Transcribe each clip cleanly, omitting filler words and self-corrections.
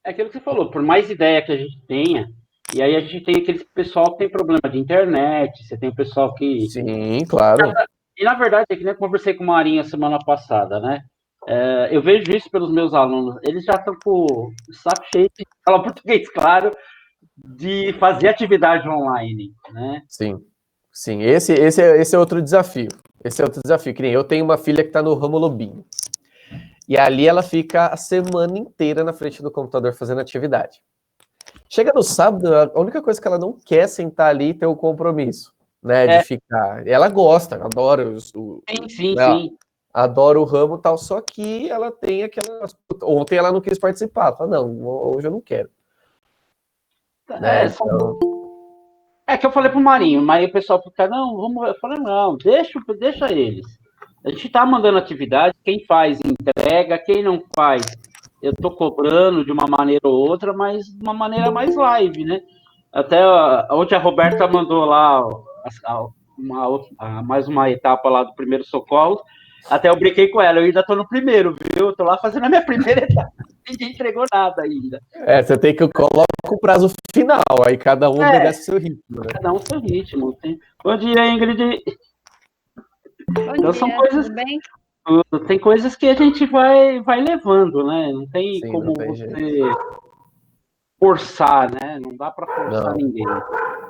É aquilo que você falou, por mais ideia que a gente tenha, e aí a gente tem aquele pessoal que tem problema de internet, você tem o pessoal que. Sim, claro. E na verdade, é que nem eu conversei com o Marinha semana passada, né? Eu vejo isso pelos meus alunos, eles já estão com o saco cheio de falar português, claro, de fazer atividade online, né? Sim, sim. Esse é outro desafio. Esse é outro desafio. Que nem eu tenho uma filha que está no ramo Lobinho. E ali ela fica a semana inteira na frente do computador fazendo atividade. Chega no sábado, a única coisa que ela não quer é sentar ali e ter o compromisso, né, de É, ficar. Ela gosta, adora sim, sim, né, sim. adora o ramo e tal, só que ela tem aquela. Ontem ela não quis participar. Fala, não, hoje eu não quero. Né? É, Então, é que eu falei pro Marinho, mas o pessoal fica, não, vamos. Eu falei, não, deixa eles. A gente tá mandando atividade, quem faz entrega, quem não faz, eu tô cobrando de uma maneira ou outra, mas de uma maneira mais live, né? Até ontem a Roberta mandou lá mais uma etapa lá do primeiro socorro. Até eu brinquei com ela, eu ainda tô no primeiro, viu? Eu tô lá fazendo a minha primeira etapa. Ninguém entregou nada ainda. você tem que colocar o prazo final, aí cada um É, obedece o seu ritmo, né? cada um seu ritmo. Bom dia, Ingrid. Bom Então são dia, coisas, tudo bem? tem coisas que a gente vai levando, né? Não tem Sim, não como tem jeito. você forçar, né? Não dá para forçar Não, ninguém.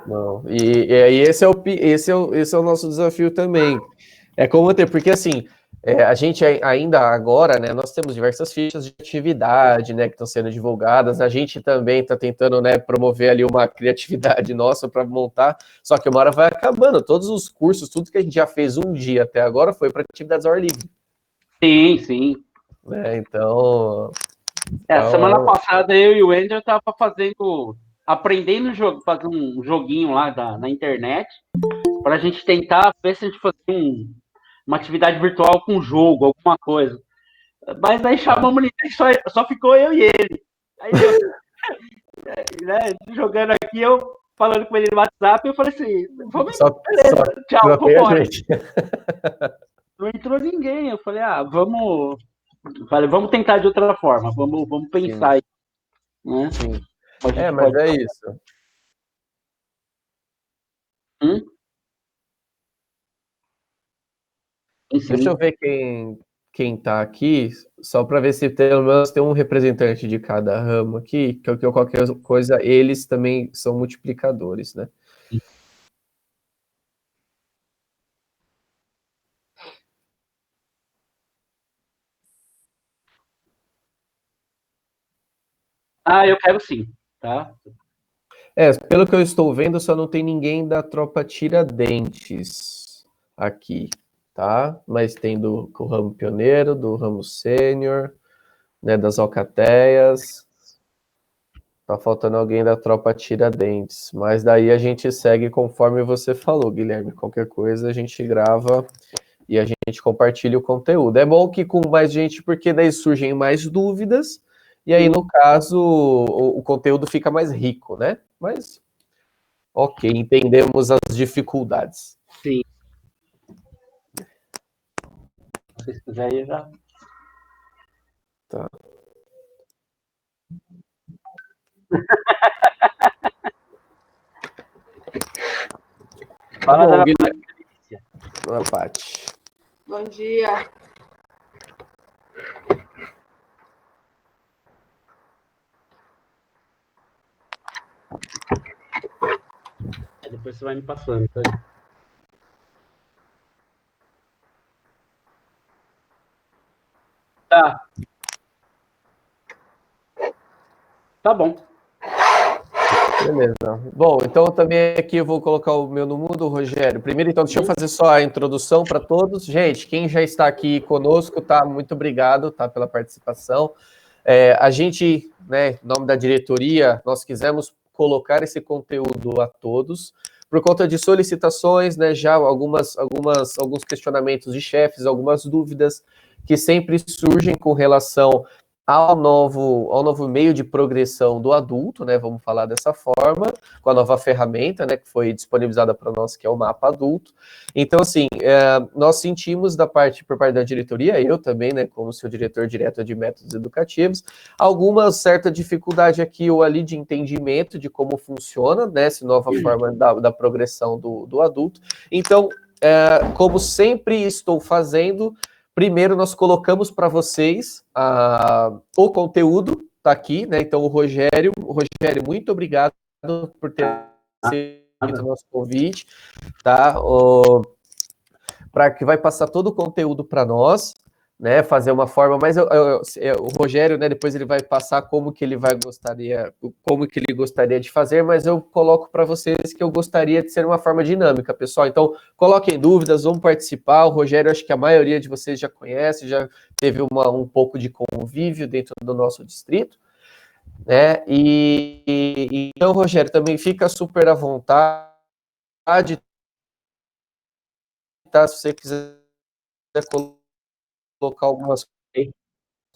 não. E aí esse é o nosso desafio também. É como ter, porque assim, a gente ainda agora, né, nós temos diversas fichas de atividade, né, que estão sendo divulgadas. A gente também está tentando, né, promover ali uma criatividade nossa para montar. Só que uma hora vai acabando. Todos os cursos, tudo que a gente já fez um dia até agora foi para atividades ao ar livre, Sim, sim. né? Então, Semana então passada eu e o Andrew tava aprendendo fazer um joguinho lá na internet, para a gente tentar ver se a gente fazia uma atividade virtual com jogo, alguma coisa. Mas aí tá. chamamos ninguém, só ficou eu e ele. Aí eu, né, jogando aqui, eu falando com ele no WhatsApp, eu falei assim, vamos, Só, beleza, tchau, só tem a vambora. gente. Não entrou ninguém. Eu falei, vamos tentar de outra forma, vamos pensar Sim, aí, né? sim. A gente Mas pode é fazer. isso. Hum? Deixa eu Sim. ver quem tá aqui, só para ver se pelo menos tem um representante de cada ramo aqui, que qualquer coisa, eles também são multiplicadores, né? Eu quero sim, tá? Pelo que eu estou vendo, só não tem ninguém da tropa Tiradentes aqui, tá? Mas tem do ramo pioneiro, do ramo sênior, né, das alcateias. Tá faltando alguém da tropa Tiradentes. Mas daí a gente segue conforme você falou, Guilherme. Qualquer coisa a gente grava e a gente compartilha o conteúdo. É bom que com mais gente, porque daí surgem mais dúvidas, e aí, no caso, o conteúdo fica mais rico, né? Mas, ok, entendemos as dificuldades. Sim. Se vocês quiserem, já. Tá. Tá Fala, bom, dona Guilherme. Patrícia. Boa, Paty. Bom dia. Depois você vai me passando, tá? Tá. Tá bom. Beleza. Bom, então também aqui eu vou colocar o meu no mudo, Rogério. Primeiro, então, deixa eu fazer só a introdução para todos. Gente, quem já está aqui conosco, tá? Muito obrigado, tá, pela participação. A gente, né, em nome da diretoria, nós quisemos colocar esse conteúdo a todos, por conta de solicitações, né, já alguns questionamentos de chefes, algumas dúvidas que sempre surgem com relação ao novo meio de progressão do adulto, né? Vamos falar dessa forma, com a nova ferramenta, né? Que foi disponibilizada para nós, que é o mapa adulto. Então, assim, nós sentimos por parte da diretoria, eu também, né? Como seu diretor direto de métodos educativos, alguma certa dificuldade aqui ou ali de entendimento de como funciona, né? Essa nova forma da progressão do adulto. Então, como sempre estou fazendo, primeiro, nós colocamos para vocês o conteúdo, está aqui, né? Então, Rogério, muito obrigado por ter aceito o nosso convite, tá? Para que vai passar todo o conteúdo para nós, né? Fazer uma forma, mas o Rogério, né? Depois ele vai passar como que ele gostaria de fazer, mas eu coloco para vocês que eu gostaria de ser uma forma dinâmica, pessoal. Então, coloquem dúvidas, vamos participar. O Rogério, acho que a maioria de vocês já conhece, já teve um pouco de convívio dentro do nosso distrito, né? Então, Rogério, também fica super à vontade, tá? Se você quiser colocar algumas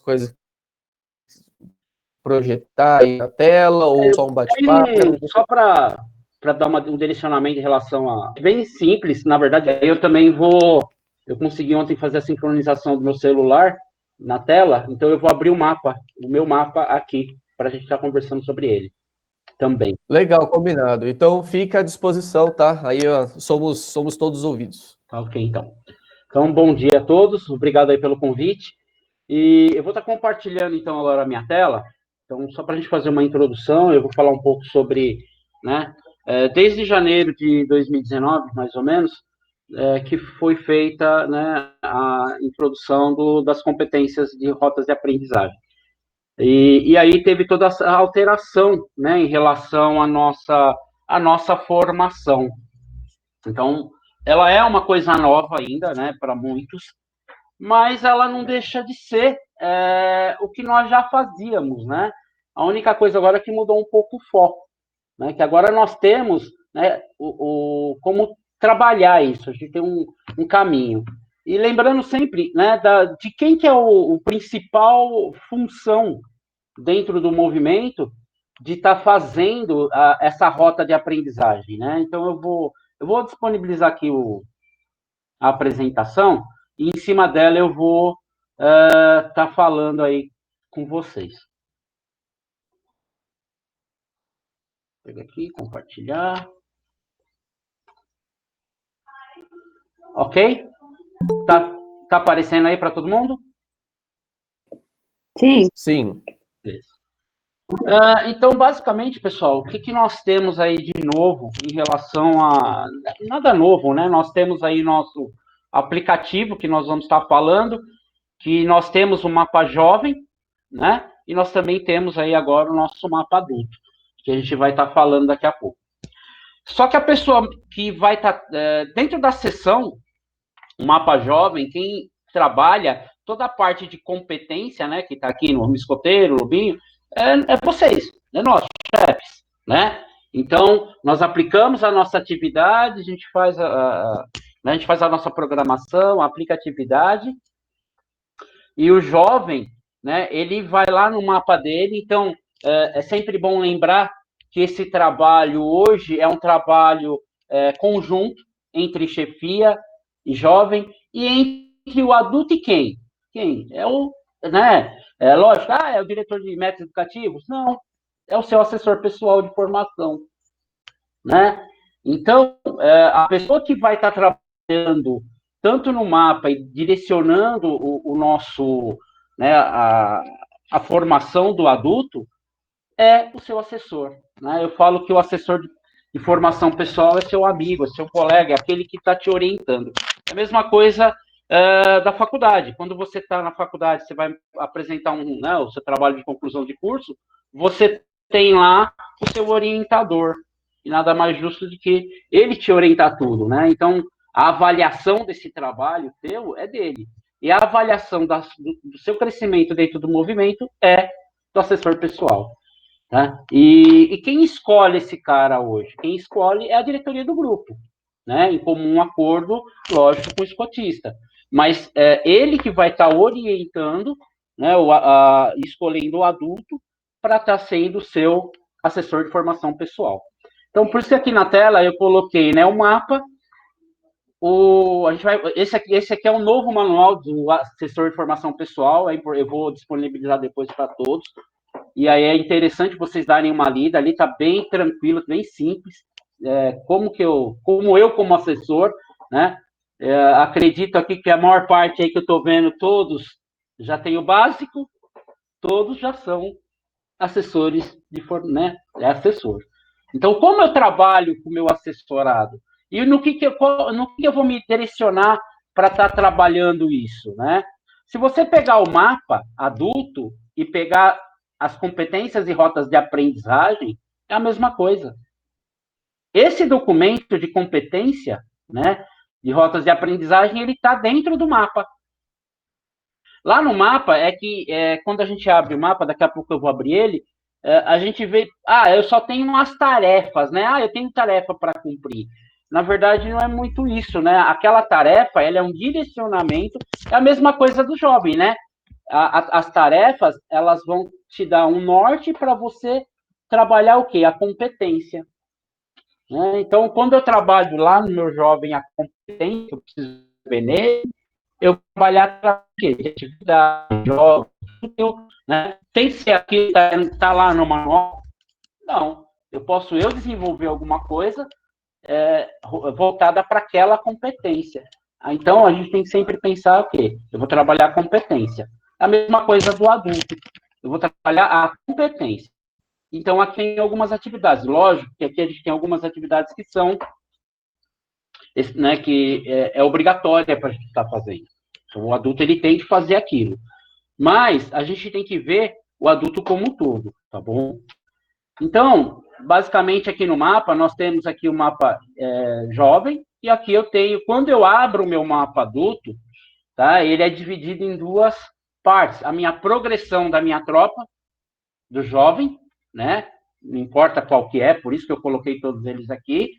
coisas, projetar aí na tela, ou só um bate-papo. Só para dar um direcionamento em relação a... Bem simples, na verdade, eu também vou... Eu consegui ontem fazer a sincronização do meu celular na tela, então eu vou abrir o meu mapa aqui, para a gente estar conversando sobre ele também. Legal, combinado. Então, fica à disposição, tá? Aí, ó, somos todos ouvidos. Ok, então. Então, bom dia a todos, obrigado aí pelo convite. E eu vou estar compartilhando, então, agora a minha tela. Então, só para a gente fazer uma introdução, eu vou falar um pouco sobre, né, desde janeiro de 2019, mais ou menos, que foi feita, né, a introdução das competências de rotas de aprendizagem. E aí teve toda essa alteração, né, em relação à nossa formação. Então, ela é uma coisa nova ainda, né, para muitos, mas ela não deixa de ser o que nós já fazíamos, né? A única coisa agora é que mudou um pouco o foco, né? Que agora nós temos, né, como trabalhar isso, a gente tem um caminho. E lembrando sempre, né, de quem que é o principal função dentro do movimento de estar fazendo essa rota de aprendizagem, né? Então eu vou disponibilizar aqui a apresentação e em cima dela eu vou estar falando aí com vocês. Vou pegar aqui, compartilhar. Ok? Tá aparecendo aí para todo mundo? Sim. Sim. Então, basicamente, pessoal, o que nós temos aí de novo em relação a... Nada novo, né? Nós temos aí nosso aplicativo que nós vamos estar falando, que nós temos o mapa jovem, né? E nós também temos aí agora o nosso mapa adulto, que a gente vai estar falando daqui a pouco. Só que a pessoa que vai estar dentro da sessão, o mapa jovem, quem trabalha toda a parte de competência, né, que está aqui no escoteiro, Lobinho, é vocês, é nós, chefes, né? Então, nós aplicamos a nossa atividade, a gente faz a nossa programação, aplica a atividade, e o jovem, né, ele vai lá no mapa dele. Então, é sempre bom lembrar que esse trabalho hoje é um trabalho conjunto entre chefia e jovem, e entre o adulto e quem? Quem? Né? Lógico, é o diretor de métodos educativos? Não, é o seu assessor pessoal de formação, né? Então, a pessoa que vai estar trabalhando tanto no mapa e direcionando o nosso, né, a formação do adulto, é o seu assessor, né? Eu falo que o assessor de formação pessoal é seu amigo, é seu colega, é aquele que está te orientando. É a mesma coisa da faculdade. Quando você está na faculdade, você vai apresentar o seu trabalho de conclusão de curso, você tem lá o seu orientador, e nada mais justo do que ele te orientar tudo, né? Então, a avaliação desse trabalho teu é dele. E a avaliação do seu crescimento dentro do movimento é do assessor pessoal. Né? E quem escolhe esse cara hoje? Quem escolhe é a diretoria do grupo, né? Em comum acordo, lógico, com o escotista. Mas ele que vai estar orientando né, escolhendo o adulto para estar sendo seu assessor de formação pessoal. Então, por isso que aqui na tela eu coloquei, né, o mapa. Esse aqui é um novo manual do assessor de formação pessoal, eu vou disponibilizar depois para todos. E aí é interessante vocês darem uma lida, ali está bem tranquilo, bem simples, como eu como assessor, né, acredito aqui que a maior parte aí que eu estou vendo, todos já tem o básico, todos já são assessores né, assessor. Então, como eu trabalho com o meu assessorado? E no que eu vou me direcionar para estar trabalhando isso, né? Se você pegar o mapa adulto e pegar as competências e rotas de aprendizagem, é a mesma coisa. Esse documento de competência, né, de rotas de aprendizagem, ele está dentro do mapa. Lá no mapa, quando a gente abre o mapa, daqui a pouco eu vou abrir ele, a gente vê, eu só tenho umas tarefas, né? Eu tenho tarefa para cumprir. Na verdade, não é muito isso, né? Aquela tarefa, ela é um direcionamento, é a mesma coisa do jovem, né? As tarefas, elas vão te dar um norte para você trabalhar o quê? A competência. Né? Então, quando eu trabalho lá no meu jovem a competência, eu preciso ver nele, eu trabalhar para quê? De atividade, jogos, né? Tem que ser aqui, tá lá no manual? Não. Eu posso desenvolver alguma coisa voltada para aquela competência. Então, a gente tem que sempre pensar o quê? Eu vou trabalhar a competência. A mesma coisa do adulto. Eu vou trabalhar a competência. Então, aqui tem algumas atividades. Lógico que aqui a gente tem algumas atividades que são, né, que é obrigatória para a gente estar fazendo. Então, o adulto ele tem que fazer aquilo. Mas a gente tem que ver o adulto como um todo, tá bom? Então, basicamente aqui no mapa, nós temos aqui o mapa jovem, e aqui eu tenho, quando eu abro o meu mapa adulto, tá, ele é dividido em duas partes. A minha progressão da minha tropa, do jovem, né? Não importa qual que é, por isso que eu coloquei todos eles aqui.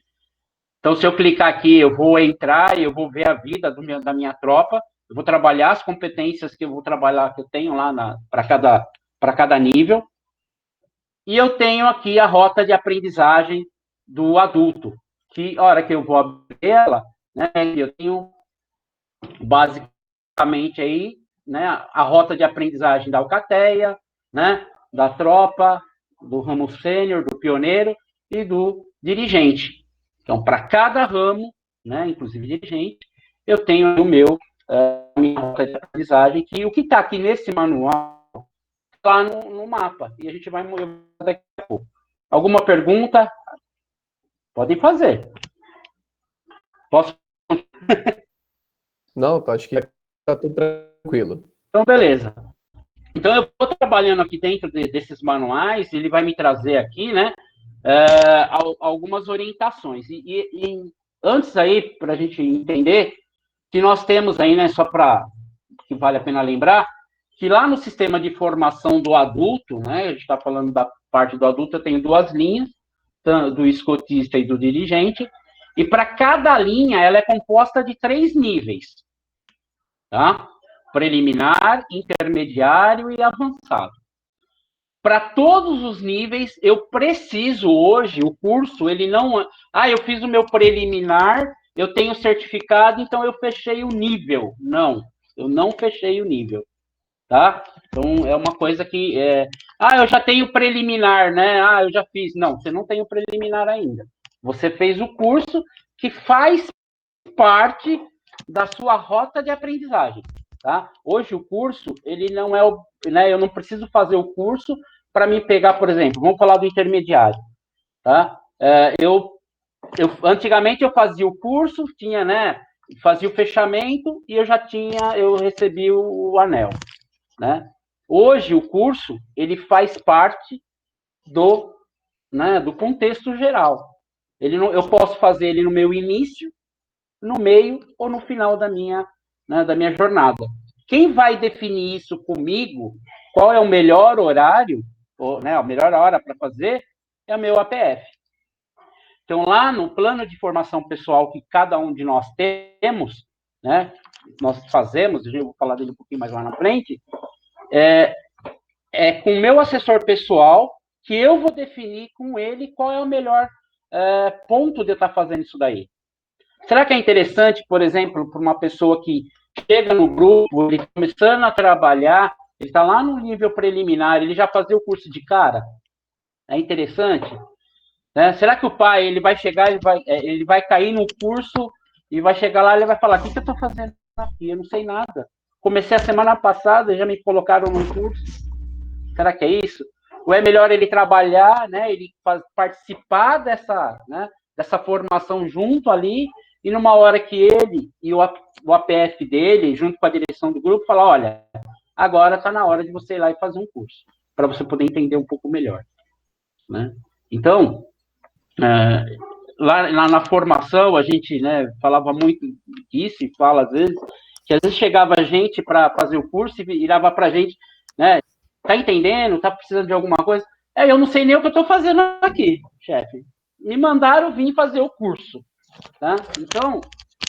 Então, se eu clicar aqui, eu vou entrar e eu vou ver a vida da minha tropa, eu vou trabalhar as competências que eu vou trabalhar, que eu tenho lá para cada nível. E eu tenho aqui a rota de aprendizagem do adulto, que, a hora que eu vou abrir ela, né, eu tenho basicamente aí, né, a rota de aprendizagem da alcateia, né, da tropa, do ramo sênior, do pioneiro e do dirigente. Então, para cada ramo, né, inclusive dirigente, eu tenho a minha rota de aprendizagem, que o que está aqui nesse manual lá no mapa. E a gente vai mover daqui a pouco. Alguma pergunta? Podem fazer. Posso? Não, acho que está tudo tranquilo. Então, beleza. Então, eu vou trabalhando aqui dentro desses manuais, ele vai me trazer aqui, né, algumas orientações. E antes aí, para a gente entender, que nós temos aí, né, só para que vale a pena lembrar, que lá no sistema de formação do adulto, né, a gente está falando da parte do adulto, eu tenho duas linhas, do escotista e do dirigente, e para cada linha ela é composta de 3 níveis, tá? Preliminar, intermediário e avançado. Para todos os níveis, eu preciso hoje, o curso, ele não... eu fiz o meu preliminar, eu tenho certificado, então eu fechei o nível. Não, eu não fechei o nível, tá? Então, é uma coisa que... eu já tenho preliminar, né? Eu já fiz. Não, você não tem o preliminar ainda. Você fez o curso que faz parte da sua rota de aprendizagem, tá? Hoje o curso, ele não é... né, eu não preciso fazer o curso para me pegar, por exemplo, vamos falar do intermediário, tá? Antigamente eu fazia o curso, tinha, né? Fazia o fechamento e eu recebi o anel, né? Hoje o curso ele faz parte do contexto geral. Eu posso fazer ele no meu início, no meio ou no final da minha jornada. Quem vai definir isso comigo, qual é o melhor horário, né, a melhor hora para fazer, é o meu APF. Então, lá no plano de formação pessoal que cada um de nós temos, né, nós fazemos, eu vou falar dele um pouquinho mais lá na frente, é com o meu assessor pessoal que eu vou definir com ele qual é o melhor ponto de eu estar fazendo isso daí. Será que é interessante, por exemplo, para uma pessoa que chega no grupo, ele está começando a trabalhar, ele está lá no nível preliminar, ele já fazer o curso de cara? É interessante? Né? Será que o pai ele vai chegar, ele vai cair no curso e vai chegar lá e ele vai falar, o que eu estou fazendo aqui? Eu não sei nada. Comecei a semana passada, já me colocaram no curso. Será que é isso? Ou é melhor ele trabalhar, né? Ele participar dessa formação junto ali, e numa hora que ele e o APF dele, junto com a direção do grupo, falar, olha, agora está na hora de você ir lá e fazer um curso, para você poder entender um pouco melhor. Né? Então, lá na formação, a gente, né, falava muito disso, e fala às vezes, que às vezes chegava a gente para fazer o curso e virava para a gente, né, tá entendendo? Tá precisando de alguma coisa? Eu não sei nem o que eu estou fazendo aqui, chefe. Me mandaram vir fazer o curso. Tá? Então,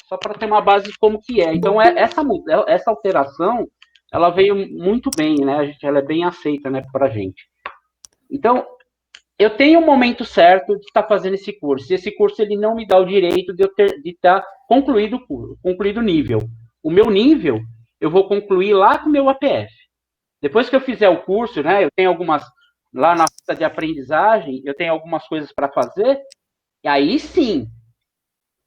só para ter uma base de como que é. Então, essa alteração, ela veio muito bem, né? Ela é bem aceita, né, para a gente. Então, eu tenho um momento certo de estar fazendo esse curso. E esse curso, ele não me dá o direito de estar concluído o nível. O meu nível, eu vou concluir lá com o meu APF. Depois que eu fizer o curso, né, eu tenho algumas, lá na fase de aprendizagem, eu tenho algumas coisas para fazer, e aí sim,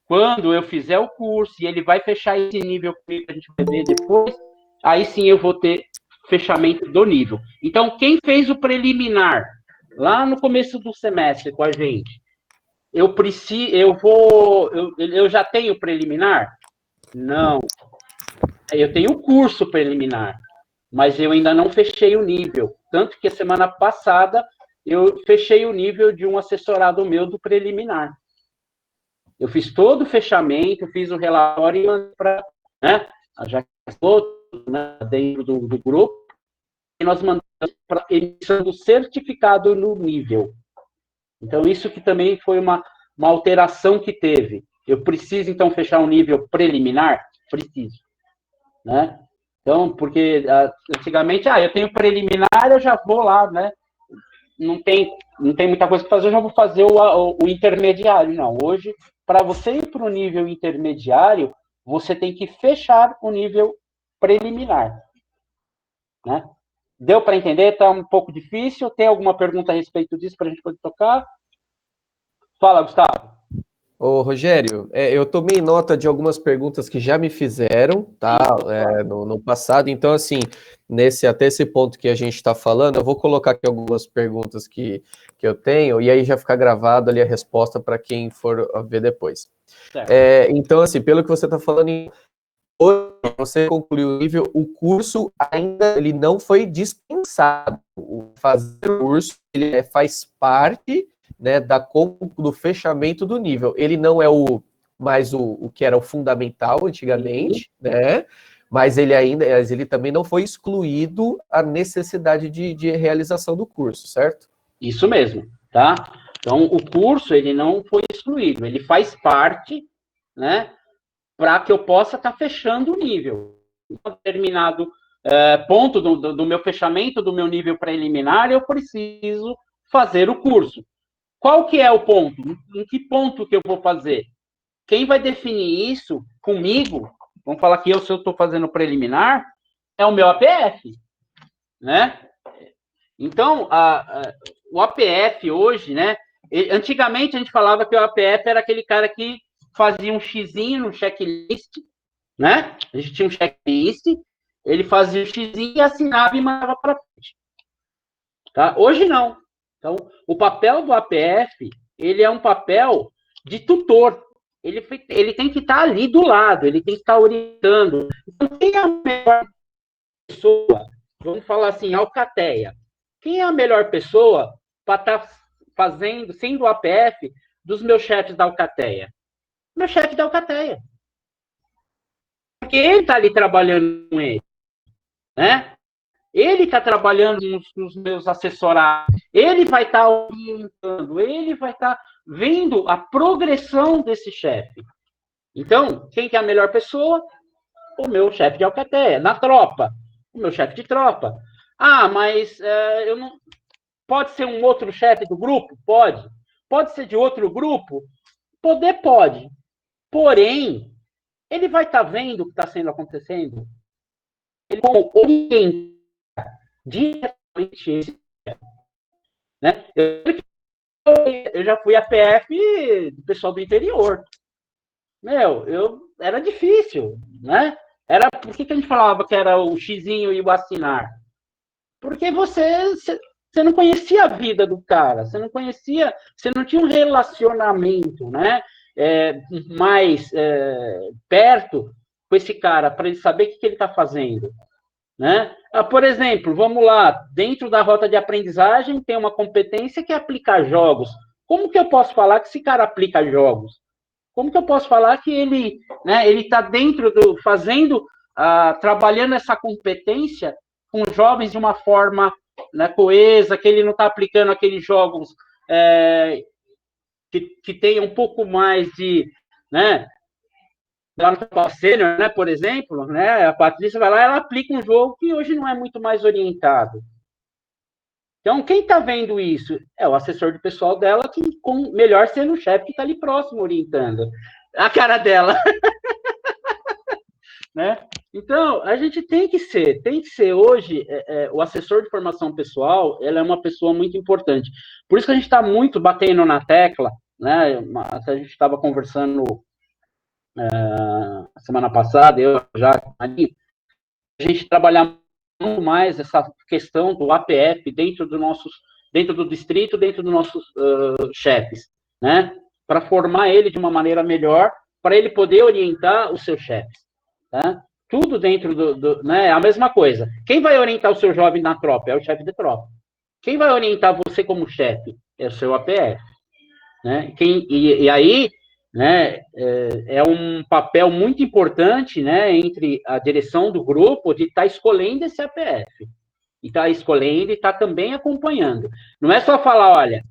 quando eu fizer o curso e ele vai fechar esse nível que a gente vai ver depois, aí sim eu vou ter fechamento do nível. Então, quem fez o preliminar lá no começo do semestre com a gente, eu já tenho preliminar? Não. Eu tenho o curso preliminar, mas eu ainda não fechei o nível. Tanto que a semana passada eu fechei o nível de um assessorado meu do preliminar. Eu fiz todo o fechamento, fiz o relatório para, né, já dentro do grupo, e nós mandamos para emissão do certificado no nível. Então, isso que também foi uma alteração que teve. Eu preciso, então, fechar um nível preliminar? Preciso. Né? Então, porque antigamente, eu tenho preliminar, eu já vou lá, né? Não tem muita coisa para fazer, eu já vou fazer o intermediário. Não, hoje, para você ir para o nível intermediário, você tem que fechar o nível preliminar. Né? Deu para entender? Está um pouco difícil? Tem alguma pergunta a respeito disso para a gente poder tocar? Fala, Gustavo. Ô, Rogério, eu tomei nota de algumas perguntas que já me fizeram, tá, no passado, então, assim, até esse ponto que a gente está falando, eu vou colocar aqui algumas perguntas que eu tenho, e aí já fica gravado ali a resposta para quem for ver depois. Então, assim, pelo que você está falando, hoje você concluiu o nível, o curso ainda ele não foi dispensado. Fazer o curso, ele faz parte, né, do fechamento do nível. Ele não é mais o que era o fundamental antigamente, né? Mas ele também não foi excluído a necessidade de realização do curso, certo? Isso mesmo, tá? Então, o curso, ele não foi excluído, ele faz parte, né, para que eu possa estar fechando o nível. Em um determinado ponto do meu fechamento, do meu nível preliminar, eu preciso fazer o curso. Qual que é o ponto? Em que ponto que eu vou fazer? Quem vai definir isso comigo, vamos falar que se eu estou fazendo preliminar, é o meu APF, né? Então, o APF hoje, né? Antigamente a gente falava que o APF era aquele cara que fazia um xizinho no checklist, né? A gente tinha um checklist, ele fazia o xizinho e assinava e mandava para frente. Tá? Hoje não. Então, o papel do APF, ele é um papel de tutor. Ele tem que estar ali do lado, ele tem que estar orientando. Então, quem é a melhor pessoa? Vamos falar assim, alcateia. Quem é a melhor pessoa para estar sendo o APF dos meus chefes da alcateia? Meu chefe da alcateia. Porque ele está ali trabalhando com ele. Né? Ele está trabalhando nos meus assessorados, ele vai estar orientando, ele vai estar vendo a progressão desse chefe. Então, quem que é a melhor pessoa? O meu chefe de alcateia. Na tropa, o meu chefe de tropa. Mas eu não... Pode ser um outro chefe do grupo? Pode. Pode ser de outro grupo? Pode. Porém, ele vai estar vendo o que está sendo acontecendo. Ele orienta diretamente esse, né? Eu já fui a PF do pessoal do interior. Era difícil, né? Por que a gente falava que era o xizinho e o assinar? Porque você não conhecia a vida do cara, você não tinha um relacionamento, né? Mais perto com esse cara, para ele saber o que ele está fazendo, né? Por exemplo, vamos lá, dentro da rota de aprendizagem tem uma competência que é aplicar jogos. Como que eu posso falar que esse cara aplica jogos? Como que eu posso falar que ele está dentro fazendo, trabalhando essa competência com jovens de uma forma, né, coesa, que ele não está aplicando aqueles jogos que tenham um pouco mais de, né, lá no sênior, né, por exemplo, né, a Patrícia vai lá, ela aplica um jogo que hoje não é muito mais orientado. Então, quem está vendo isso é o assessor de pessoal dela, que melhor sendo o chefe que está ali próximo, orientando. A cara dela. Né? Então, a gente tem que ser hoje, o assessor de formação pessoal, ela é uma pessoa muito importante. Por isso que a gente está muito batendo na tecla, né? A gente estava conversando semana passada, eu já ali, a gente trabalhar muito mais essa questão do APF dentro do distrito, dentro dos nossos chefes, né? Para formar ele de uma maneira melhor, para ele poder orientar os seus chefes, tá? Tudo dentro né? A mesma coisa. Quem vai orientar o seu jovem na tropa? É o chefe de tropa. Quem vai orientar você como chefe? É o seu APF, né? E aí, né, é um papel muito importante, né, entre a direção do grupo de estar escolhendo esse APF. E está escolhendo e está também acompanhando. Não é só falar, olha,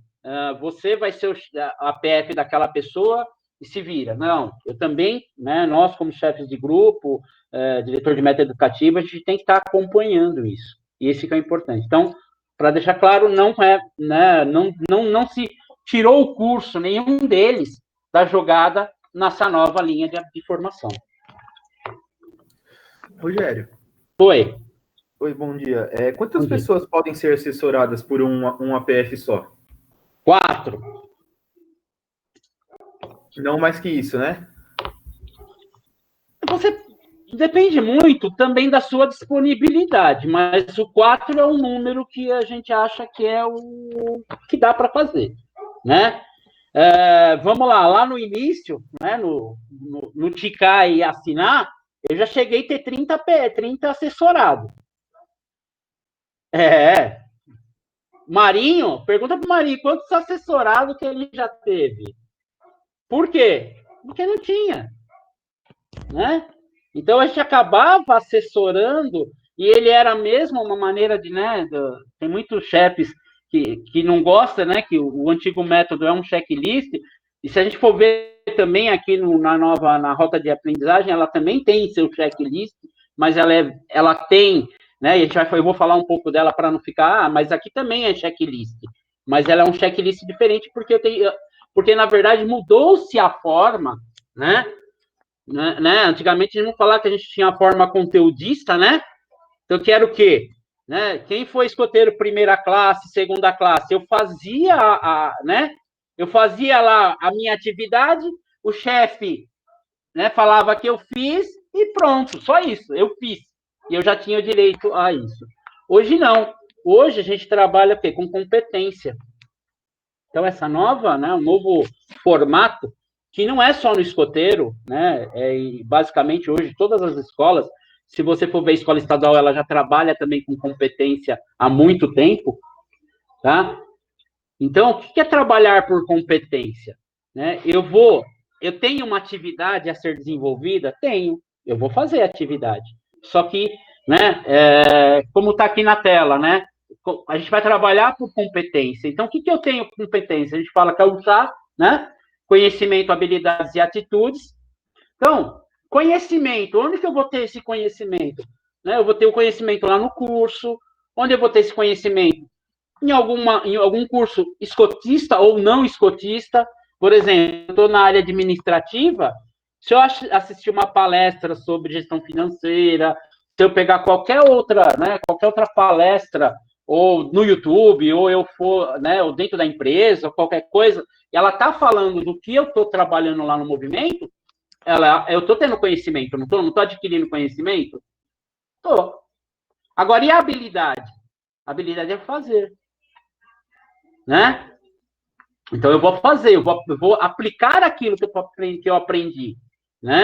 você vai ser a APF daquela pessoa e se vira. Não, eu também, né, nós como chefes de grupo, diretor de meta educativa, a gente tem que estar acompanhando isso. E esse que é importante. Então, para deixar claro, não se tirou o curso, nenhum deles, da jogada nessa nova linha de formação. Rogério. Oi. Oi, bom dia. Quantas pessoas podem ser assessoradas por um APF só? 4. Não mais que isso, né? Depende muito também da sua disponibilidade, mas o 4 é um número que a gente acha que é o que dá para fazer, né? Vamos lá no início, né, no ticar e assinar, eu já cheguei a ter 30 assessorados. Marinho, pergunta para o Marinho, quantos assessorados que ele já teve? Por quê? Porque não tinha, né? Então, a gente acabava assessorando, e ele era mesmo uma maneira de, né, tem muitos chefes que não gostam, né, que o antigo método é um checklist, e se a gente for ver também aqui na rota de aprendizagem, ela também tem seu checklist, mas ela tem, né, e eu vou falar um pouco dela para não ficar, mas aqui também é checklist, mas ela é um checklist diferente, porque na verdade, mudou-se a forma, né, antigamente a gente não falava que a gente tinha a forma conteudista, né? Então, que era o quê? Né? Quem foi escoteiro primeira classe, segunda classe? Eu fazia né? Eu fazia lá a minha atividade, o chefe, né, falava que eu fiz e pronto, só isso, eu fiz. E eu já tinha o direito a isso. Hoje não. Hoje a gente trabalha o quê? Com competência. Então, essa nova, né, um novo formato, que não é só no escoteiro, né? Basicamente, hoje, todas as escolas, se você for ver a escola estadual, ela já trabalha também com competência há muito tempo, tá? Então, o que é trabalhar por competência? Né? Eu tenho uma atividade a ser desenvolvida? Tenho, eu vou fazer a atividade. Só que, né, como está aqui na tela, né? A gente vai trabalhar por competência. Então, o que eu tenho competência? A gente fala que é o chá, né? Conhecimento, habilidades e atitudes. Então, conhecimento, onde que eu vou ter esse conhecimento? Né? Eu vou ter o conhecimento lá no curso, Onde eu vou ter esse conhecimento? Em algum curso escotista ou não escotista. Por exemplo, eu estou na área administrativa, se eu assistir uma palestra sobre gestão financeira, se eu pegar qualquer outra palestra, ou no YouTube, ou eu for, né, ou dentro da empresa, ou qualquer coisa, e ela está falando do que eu estou trabalhando lá no movimento, eu estou tendo conhecimento, não estou adquirindo conhecimento? Estou. Agora, e a habilidade? A habilidade é fazer, né? Então, eu vou fazer, eu vou aplicar aquilo que eu aprendi, né?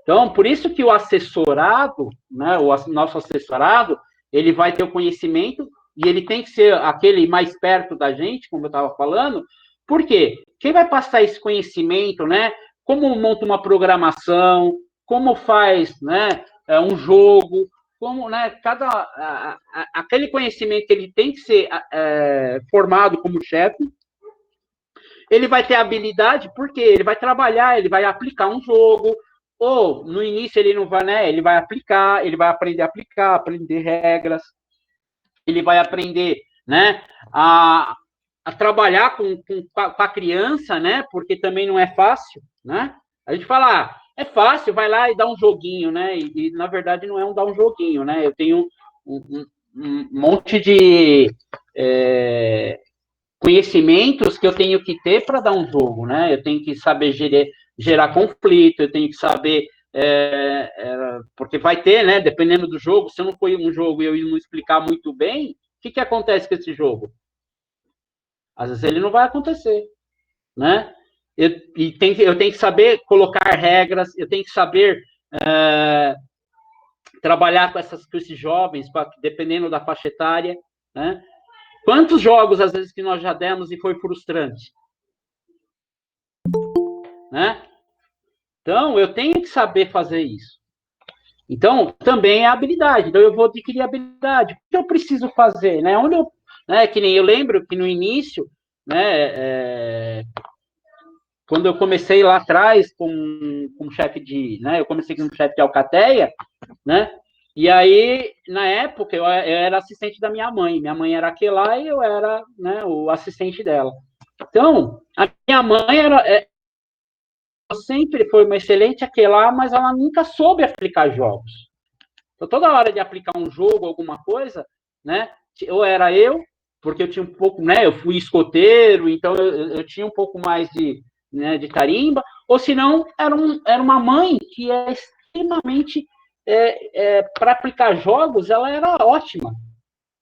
Então, por isso que o assessorado, né, o nosso assessorado, ele vai ter o conhecimento e ele tem que ser aquele mais perto da gente, como eu estava falando. Por quê? Quem vai passar esse conhecimento, né? Como monta uma programação, como faz, né, um jogo, como, né, aquele conhecimento que ele tem que ser formado como chefe. Ele vai ter habilidade porque ele vai trabalhar, ele vai aplicar um jogo, ou no início ele não vai, né? Ele vai aplicar, ele vai aprender a aplicar, aprender regras, ele vai aprender, né? A trabalhar com a criança, né? Porque também não é fácil, né? A gente fala, é fácil, vai lá e dá um joguinho, né? E na verdade não é dar um joguinho, né? Eu tenho um monte de conhecimentos que eu tenho que ter para dar um jogo, né? Eu tenho que saber gerar conflito, eu tenho que saber porque vai ter, né? Dependendo do jogo, se eu não for um jogo e eu não explicar muito bem, o que acontece com esse jogo? Às vezes ele não vai acontecer, né? Eu tenho que saber colocar regras, eu tenho que saber trabalhar com esses jovens, dependendo da faixa etária, né? Quantos jogos, às vezes, que nós já demos e foi frustrante? Né? Então, eu tenho que saber fazer isso. Então, também é habilidade. Então, eu vou adquirir habilidade. O que eu preciso fazer? Né? Que nem eu lembro que no início, né, quando eu comecei lá atrás como chefe né, eu comecei como chefe de alcateia, né? E aí, na época, eu era assistente da minha mãe. Minha mãe era aquela e eu era, né, o assistente dela. Então, a minha mãe sempre foi uma excelente aquela, mas ela nunca soube aplicar jogos. Então, toda hora de aplicar um jogo, alguma coisa, né? Ou era eu, porque eu tinha um pouco, né? Eu fui escoteiro, então eu tinha um pouco mais de tarimba, ou se não, era uma mãe que é extremamente para aplicar jogos, ela era ótima,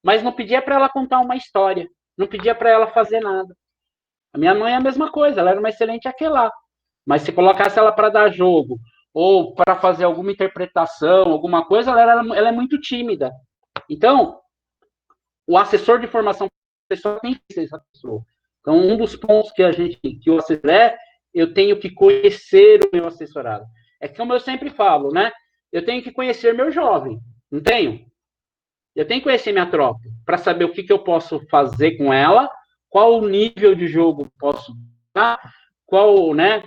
mas não pedia para ela contar uma história, não pedia para ela fazer nada. A minha mãe é a mesma coisa, ela era uma excelente aquela, mas se colocasse ela para dar jogo ou para fazer alguma interpretação, alguma coisa, ela é muito tímida. Então, o assessor de formação pessoal tem que ser essa pessoa. Então, um dos pontos que o assessor eu tenho que conhecer o meu assessorado. É como eu sempre falo, né? Eu tenho que conhecer meu jovem, não tenho? Eu tenho que conhecer minha tropa para saber o que eu posso fazer com ela, qual o nível de jogo posso dar, qual, né?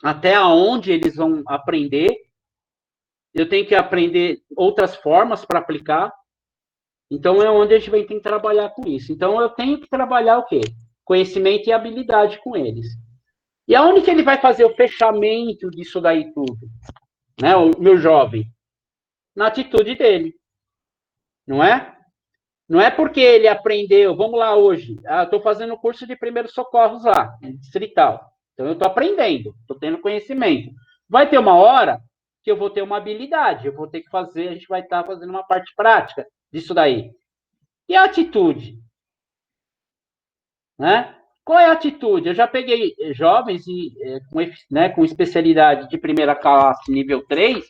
Até onde eles vão aprender. Eu tenho que aprender outras formas para aplicar. Então, é onde a gente vai ter que trabalhar com isso. Então, eu tenho que trabalhar o quê? Conhecimento e habilidade com eles. E aonde que ele vai fazer o fechamento disso daí tudo? Né? O meu jovem. Na atitude dele. Não é? Não é porque ele aprendeu, vamos lá hoje, estou fazendo curso de primeiros socorros lá, distrital. Então, eu estou aprendendo, estou tendo conhecimento. Vai ter uma hora que eu vou ter uma habilidade, eu vou ter que fazer, a gente vai estar fazendo uma parte prática disso daí. E a atitude? Né? Qual é a atitude? Eu já peguei jovens com especialidade de primeira classe, nível 3,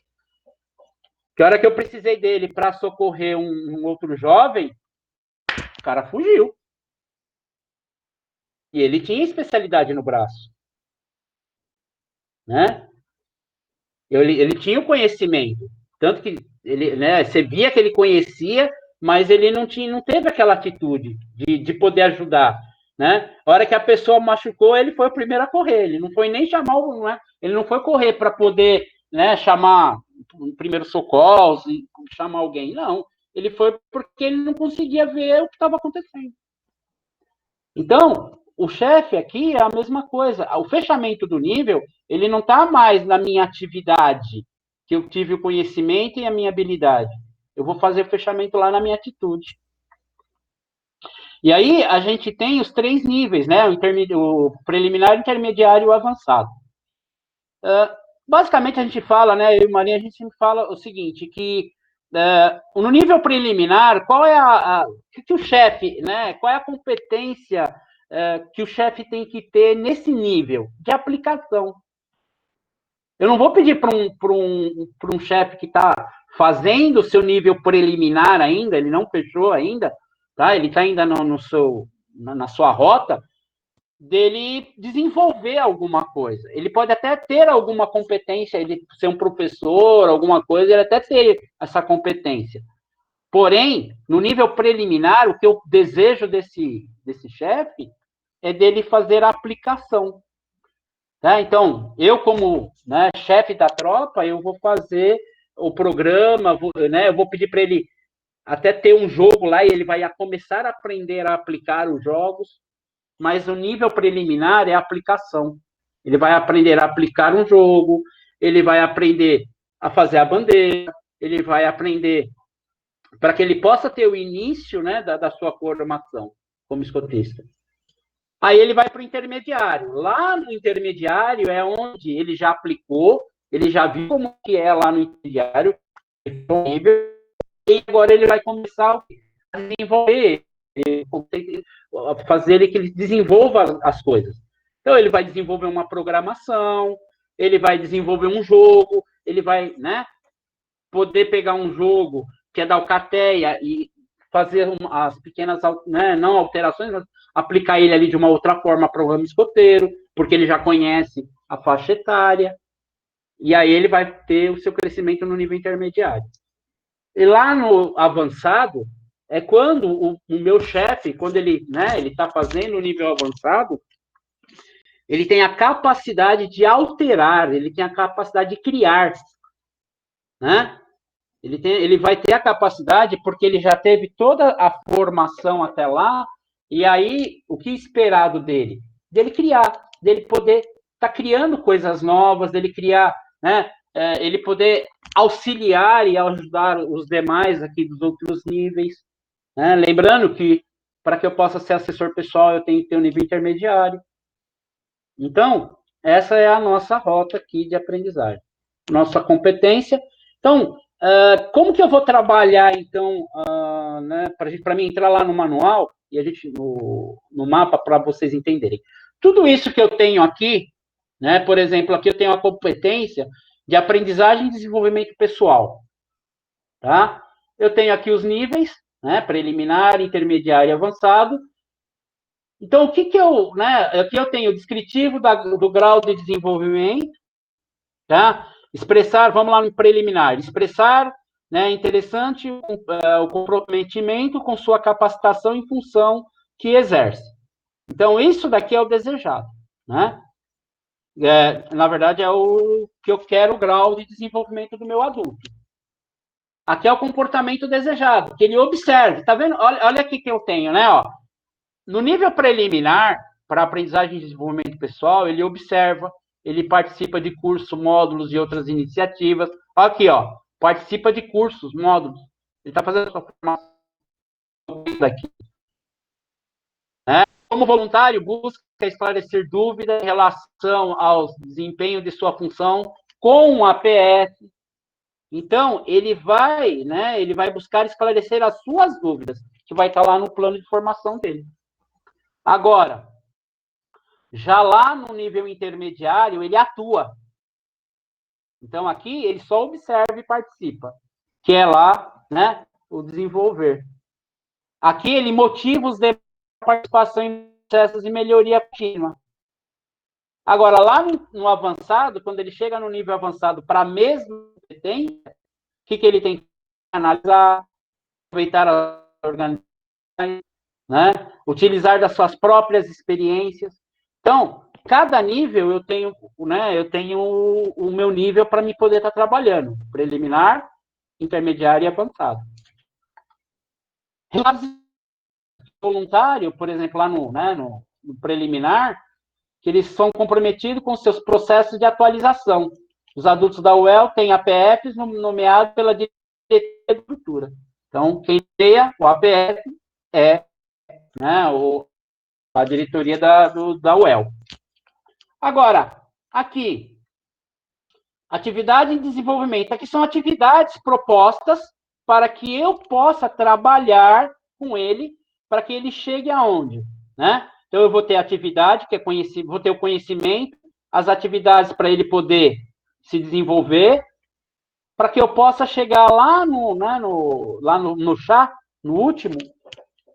que a hora que eu precisei dele para socorrer um outro jovem, o cara fugiu. E ele tinha especialidade no braço. Né? Ele tinha o conhecimento. Tanto que ele, né, você via que ele conhecia, mas ele não teve aquela atitude de poder ajudar. Né? A hora que a pessoa machucou, ele foi o primeiro a correr. Ele não foi nem chamar, né? Ele não foi correr para poder, né, chamar o primeiro socorro, chamar alguém. Não. Ele foi porque ele não conseguia ver o que estava acontecendo. Então, o chefe aqui é a mesma coisa. O fechamento do nível, ele não está mais na minha atividade, que eu tive o conhecimento e a minha habilidade. Eu vou fazer o fechamento lá na minha atitude. E aí, a gente tem os 3 níveis, né? O preliminar, intermediário e o avançado. Basicamente, a gente fala, né? Eu e Marinha, a gente sempre fala o seguinte, que no nível preliminar, qual é que o chefe, né? Qual é a competência que o chefe tem que ter nesse nível de aplicação? Eu não vou pedir para um chefe que está fazendo o seu nível preliminar ainda, ele não fechou ainda, tá? Ele está ainda na sua rota, dele desenvolver alguma coisa. Ele pode até ter alguma competência, ele ser um professor, alguma coisa, ele até ter essa competência. Porém, no nível preliminar, o que eu desejo desse chefe é dele fazer a aplicação. Tá? Então, eu como, né, chefe da tropa, eu vou fazer o programa, né, eu vou pedir para ele até ter um jogo lá e ele vai começar a aprender a aplicar os jogos, mas o nível preliminar é a aplicação. Ele vai aprender a aplicar um jogo, ele vai aprender a fazer a bandeira, ele vai aprender para que ele possa ter o início, né, da sua formação como escotista. Aí ele vai para o intermediário. Lá no intermediário é onde ele já aplicou, ele já viu como que é lá no intermediário, e agora ele vai começar a desenvolver, fazer ele que ele desenvolva as coisas. Então ele vai desenvolver uma programação, ele vai desenvolver um jogo, ele vai, né, poder pegar um jogo que é da Alcateia e fazer as pequenas, né, não alterações, mas aplicar ele ali de uma outra forma para o ramo escoteiro, porque ele já conhece a faixa etária, e aí ele vai ter o seu crescimento no nível intermediário. E lá no avançado, é quando o meu chefe, quando ele, né, ele está fazendo o nível avançado, ele tem a capacidade de alterar, ele tem a capacidade de criar, né? Ele vai ter a capacidade, porque ele já teve toda a formação até lá, e aí, o que é esperado dele? Dele criar, dele poder estar criando coisas novas, dele criar, né? Ele poder auxiliar e ajudar os demais aqui dos outros níveis. Né? Lembrando que, para que eu possa ser assessor pessoal, eu tenho que ter um nível intermediário. Então, essa é a nossa rota aqui de aprendizagem. Nossa competência. Então, como que eu vou trabalhar, então, né, para mim entrar lá no manual, e a gente, no mapa, para vocês entenderem. Tudo isso que eu tenho aqui, né, por exemplo, aqui eu tenho a competência de aprendizagem e desenvolvimento pessoal. Tá? Eu tenho aqui os níveis, né, preliminar, intermediário e avançado. Então, o que eu, né, aqui eu tenho o descritivo do grau de desenvolvimento, tá? Expressar, vamos lá no preliminar, expressar, né, interessante o comprometimento com sua capacitação em função que exerce. Então, isso daqui é o desejado, né? Na verdade, é o que eu quero, o grau de desenvolvimento do meu adulto. Aqui é o comportamento desejado, que ele observe, tá vendo? Olha aqui que eu tenho, né, ó. No nível preliminar, para aprendizagem e desenvolvimento pessoal, ele observa, ele participa de cursos, módulos e outras iniciativas. Aqui, ó, participa de cursos, módulos. Ele está fazendo a sua formação aqui. Né? Como voluntário, busca esclarecer dúvidas em relação ao desempenho de sua função com a APS. Então, ele vai buscar esclarecer as suas dúvidas, que vai estar lá no plano de formação dele. Agora, já lá no nível intermediário, ele atua. Então, aqui, ele só observa e participa, que é lá, né, o desenvolver. Aqui, ele motiva os demais a participação em processos de melhoria contínua. Agora, lá no avançado, quando ele chega no nível avançado para a mesma competência, o que ele tem que analisar, aproveitar as organizações, né, utilizar das suas próprias experiências. Então, cada nível eu tenho o meu nível para me poder estar trabalhando, preliminar, intermediário e avançado. voluntário, por exemplo, lá no preliminar, que eles são comprometidos com seus processos de atualização. Os adultos da UEL têm APFs nomeados pela diretoria de cultura. Então, quem nomeia o APF é, né, a diretoria da UEL. Agora, aqui, atividade de desenvolvimento. Aqui são atividades propostas para que eu possa trabalhar com ele, para que ele chegue aonde, né? Então, eu vou ter atividade, que é vou ter o conhecimento, as atividades para ele poder se desenvolver, para que eu possa chegar lá no chá, no último,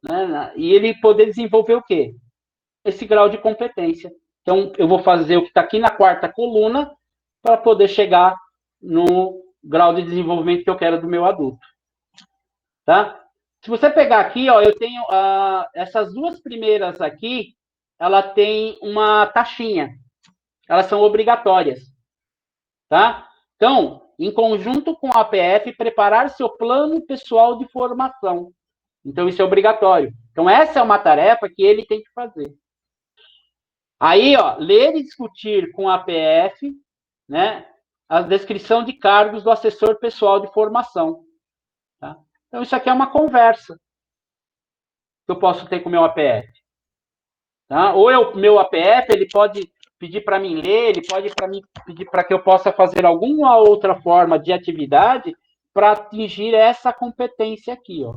né, e ele poder desenvolver o quê? Esse grau de competência. Então, eu vou fazer o que está aqui na quarta coluna para poder chegar no grau de desenvolvimento que eu quero do meu adulto. Tá? Se você pegar aqui, ó, eu tenho essas duas primeiras aqui, ela tem uma taxinha. Elas são obrigatórias. Tá? Então, em conjunto com a APF, preparar seu plano pessoal de formação. Então, isso é obrigatório. Então, essa é uma tarefa que ele tem que fazer. Aí, ó, ler e discutir com a APF, né, a descrição de cargos do assessor pessoal de formação. Tá? Então, isso aqui é uma conversa que eu posso ter com o meu APF. Tá? Ou meu APF, ele pode pedir para mim ler, ele pode pedir para que eu possa fazer alguma outra forma de atividade para atingir essa competência aqui, ó.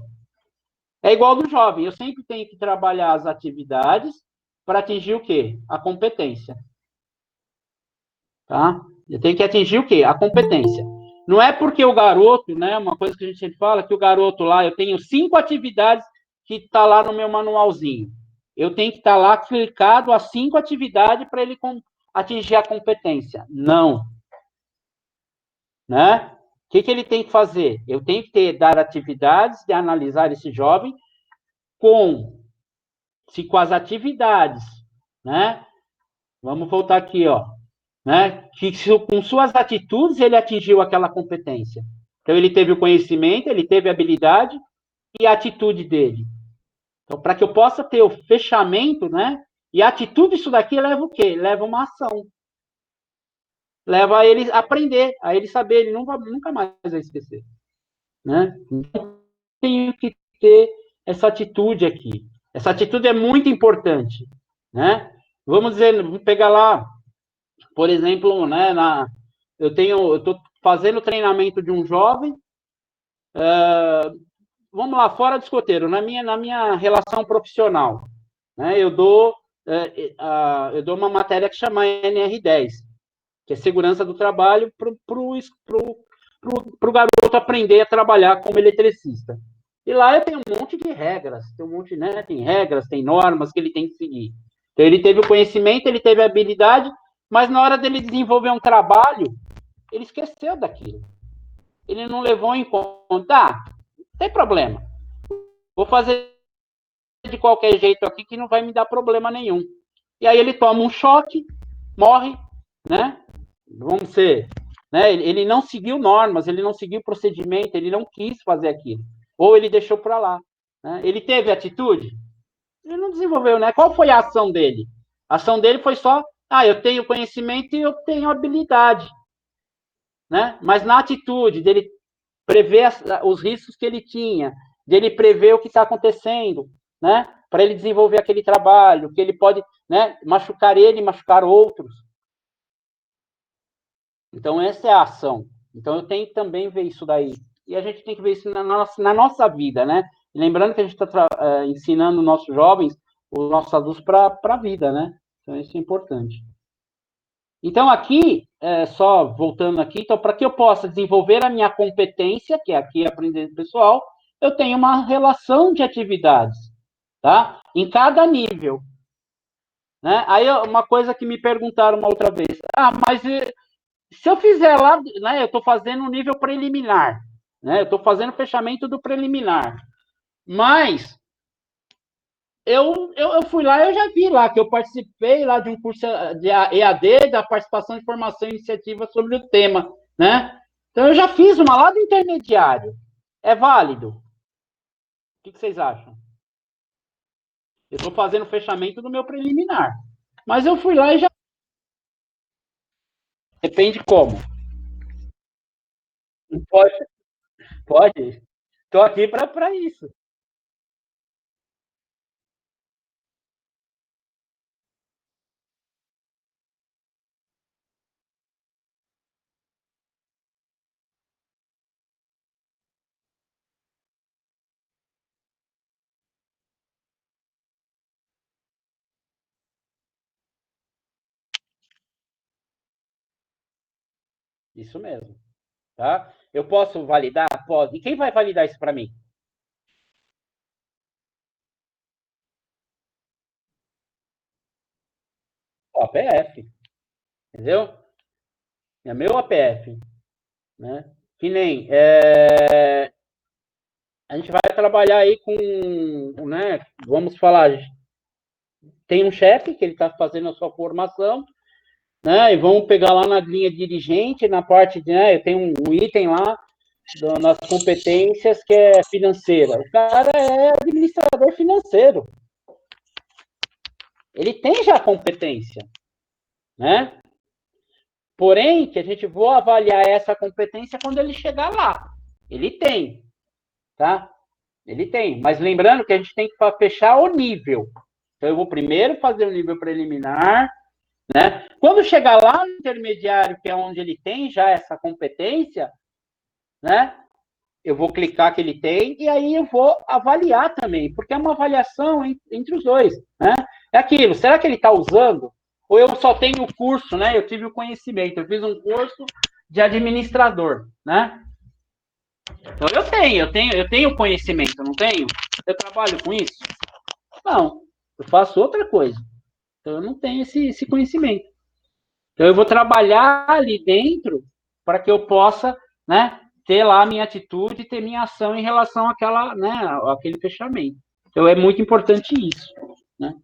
É igual do jovem, eu sempre tenho que trabalhar as atividades para atingir o quê? A competência. Tá? Eu tenho que atingir o quê? A competência. Não é porque o garoto, né, uma coisa que a gente sempre fala, que o garoto lá, eu tenho 5 atividades que está lá no meu manualzinho. Eu tenho que estar lá clicado as 5 atividades para ele atingir a competência. Não. Né? O que ele tem que fazer? Eu tenho que dar atividades de analisar esse jovem com as atividades, né? Vamos voltar aqui, ó. Né? Que com suas atitudes ele atingiu aquela competência. Então, ele teve o conhecimento, ele teve a habilidade e a atitude dele. Então, para que eu possa ter o fechamento, né? E a atitude disso daqui leva o quê? Leva uma ação. Leva a ele aprender, a ele saber, ele nunca mais vai esquecer. Né? Então, tenho que ter essa atitude aqui. Essa atitude é muito importante. Né? Vamos pegar lá, por exemplo, né, eu estou fazendo treinamento de um jovem, vamos lá, fora do escoteiro, na minha relação profissional, né, eu dou uma matéria que chama NR10, que é segurança do trabalho para o garoto aprender a trabalhar como eletricista. E lá eu tenho um monte de regras, tem regras, tem normas que ele tem que seguir. Então, ele teve o conhecimento, ele teve a habilidade, mas na hora dele desenvolver um trabalho, ele esqueceu daquilo. Ele não levou em conta. Não tem problema. Vou fazer de qualquer jeito aqui que não vai me dar problema nenhum. E aí ele toma um choque, morre, né? Vamos ser, né? Ele não seguiu normas, ele não seguiu procedimento, ele não quis fazer aquilo. Ou ele deixou para lá. Né? Ele teve atitude? Ele não desenvolveu, né? Qual foi a ação dele? A ação dele foi só, eu tenho conhecimento e eu tenho habilidade. Né? Mas na atitude dele prever os riscos que ele tinha, dele prever o que está acontecendo, né? Para ele desenvolver aquele trabalho, que ele pode, né, machucar ele e machucar outros. Então, essa é a ação. Então, eu tenho que também ver isso daí. E a gente tem que ver isso na nossa vida, né? Lembrando que a gente está ensinando nossos jovens, os nossos adultos, para a vida, né? Então, isso é importante. Então, aqui, só voltando aqui, então, para que eu possa desenvolver a minha competência, que é aqui aprender pessoal, eu tenho uma relação de atividades, tá? Em cada nível. Né? Aí, uma coisa que me perguntaram uma outra vez, mas se eu fizer lá, né, eu estou fazendo um nível preliminar, né? Eu estou fazendo o fechamento do preliminar, mas eu fui lá, eu já vi lá que eu participei lá de um curso de EAD, da participação de formação e iniciativa sobre o tema, né? Então, eu já fiz uma lá do intermediário. É válido? que vocês acham? Eu estou fazendo o fechamento do meu preliminar. Mas eu fui lá e já... Depende como. Pode, pode. Estou aqui para isso. Isso mesmo. Tá? Eu posso validar? Posso. E quem vai validar isso para mim? O APF. Entendeu? É meu APF. Né? Que nem... a gente vai trabalhar aí com... Né? Vamos falar... Tem um chefe que ele está fazendo a sua formação, né? E vamos pegar lá na linha dirigente, na parte de... Né? Eu tenho um item lá nas competências que é financeira. O cara é administrador financeiro. Ele tem já competência, né? Porém, que a gente vou avaliar essa competência quando ele chegar lá. Ele tem, tá? Ele tem. Mas lembrando que a gente tem que fechar o nível. Então, eu vou primeiro fazer o nível preliminar, né? Quando chegar lá no intermediário, que é onde ele tem já essa competência, né? Eu vou clicar que ele tem e aí eu vou avaliar também, porque é uma avaliação entre os dois, né? É aquilo, será que ele está usando? Ou eu só tenho o curso, né? Eu tive o conhecimento, eu fiz um curso de administrador, né? Então eu tenho conhecimento, não tenho? Eu trabalho com isso? Não, eu faço outra coisa. Então eu não tenho esse conhecimento. Então eu vou trabalhar ali dentro para que eu possa, né, ter lá a minha atitude e ter minha ação em relação àquela, né, àquele fechamento. Então é muito importante isso, né?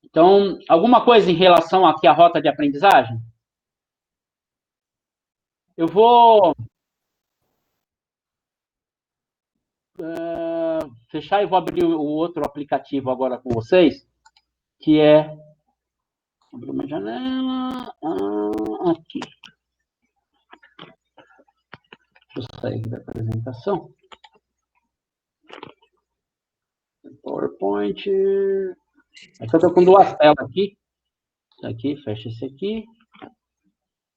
Então, alguma coisa em relação aqui à rota de aprendizagem? Eu vou fechar e vou abrir o outro aplicativo agora com vocês, que é... Abrir uma janela... aqui. Deixa eu sair da apresentação. PowerPoint... É que eu estou com duas telas aqui. Isso aqui, fecha esse aqui.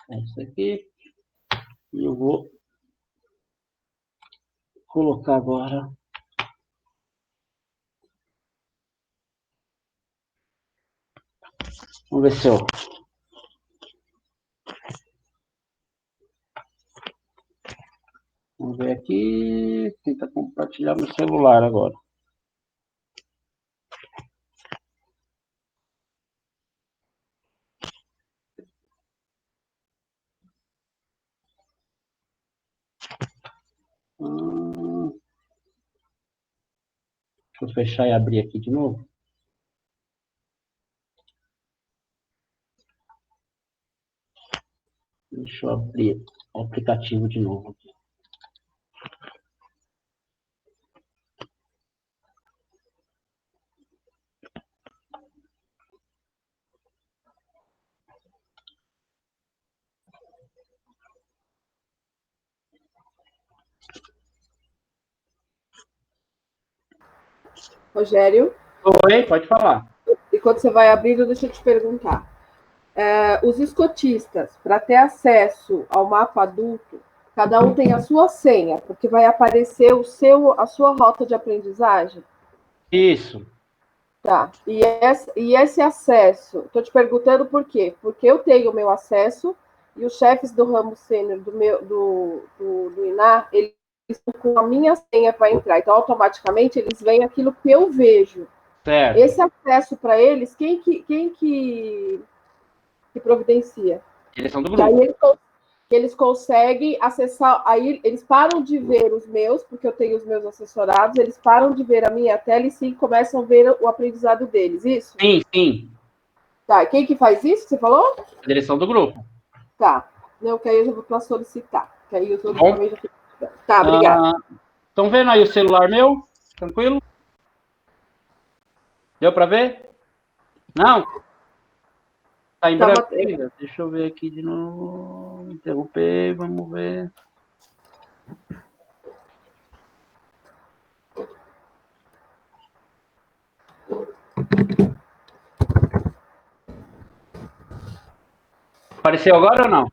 Fecha esse aqui. E eu vou colocar agora. Vamos ver se eu... Vamos ver aqui. Tenta compartilhar meu celular agora. Deixa eu fechar e abrir aqui de novo. Deixa eu abrir o aplicativo de novo aqui. Rogério, Oi, pode falar. enquanto você vai abrindo, deixa eu te perguntar. Os escotistas, para ter acesso ao mapa adulto, cada um tem a sua senha, porque vai aparecer a sua rota de aprendizagem. Isso. Tá. E esse acesso, estou te perguntando por quê? Porque eu tenho o meu acesso e os chefes do ramo sênior do INAR, eles estão com a minha senha para entrar. Então, automaticamente, eles veem aquilo que eu vejo. Certo. Esse acesso para eles, quem que providencia? Direção do E aí grupo. eles conseguem acessar, aí eles param de ver os meus, porque eu tenho os meus assessorados, eles param de ver a minha tela e sim começam a ver o aprendizado deles, isso? Sim, sim. Tá, quem que faz isso, você falou? A direção do grupo. Tá, não, que aí eu já vou para solicitar, que aí os outros Bom. também já ficam. Tá, obrigada. Estão vendo aí o celular meu? Tranquilo? Deu para ver? Não? Tá em branco ainda? Deixa eu ver aqui de novo. Interromper, vamos ver. Apareceu agora ou não?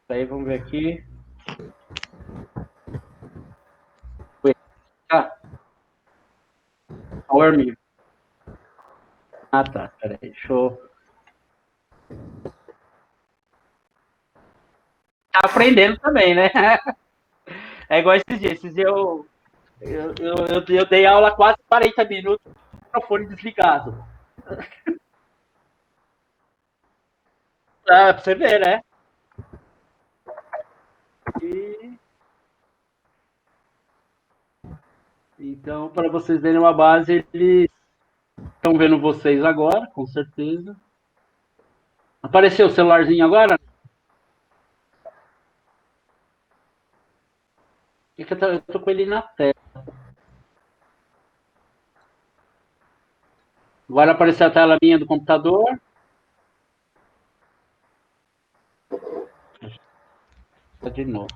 Aí, vamos ver aqui. Ah, Power Me. Ah, tá. Peraí, deixa eu... Tá aprendendo também, né? É igual esses dias. Esses dias eu dei aula quase 40 minutos com o microfone desligado. Ah, pra você ver, né? E... Então, para vocês verem uma base, eles estão vendo vocês agora, com certeza. Apareceu o celularzinho agora? É que eu tô com ele na tela. Agora apareceu a tela minha do computador. De novo.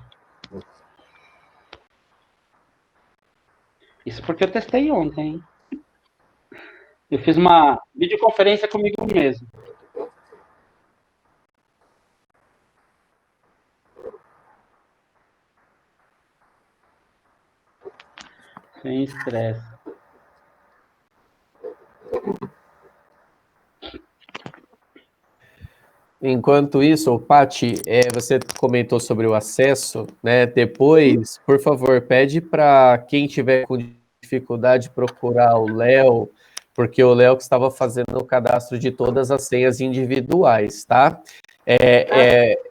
Isso porque eu testei ontem, hein? Eu fiz uma videoconferência comigo mesmo. Sem estresse. Enquanto isso, Pati, você comentou sobre o acesso, né? Depois, por favor, pede para quem tiver com dificuldade procurar o Léo, porque o Léo que estava fazendo o cadastro de todas as senhas individuais, tá?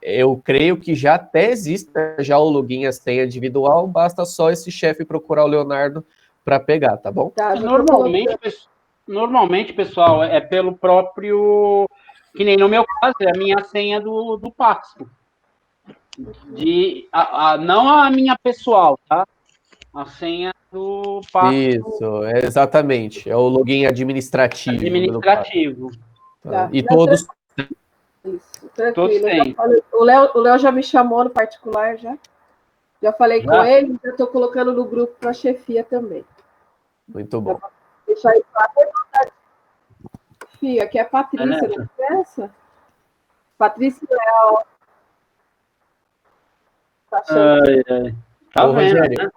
Eu creio que já até existe já o login e a senha individual, basta só esse chefe procurar o Leonardo para pegar, tá bom? Tá, Normalmente, pessoal, é pelo próprio. Que nem no meu caso, é a minha senha do Paxo. Não a minha pessoal, tá? A senha do Paxo Isso, exatamente. É o login administrativo do Paxo. administrativo. Tá. E Não, todos. isso, Todos tranquilo. têm. O Léo já me chamou no particular, já. Já falei com ele, já estou colocando no grupo para a chefia também. Muito bom. Deixar aí claro. Fia, aqui é a Patrícia, não é essa? Patrícia Leal. Tá achando que... Tá Ô, vendo, Rogério,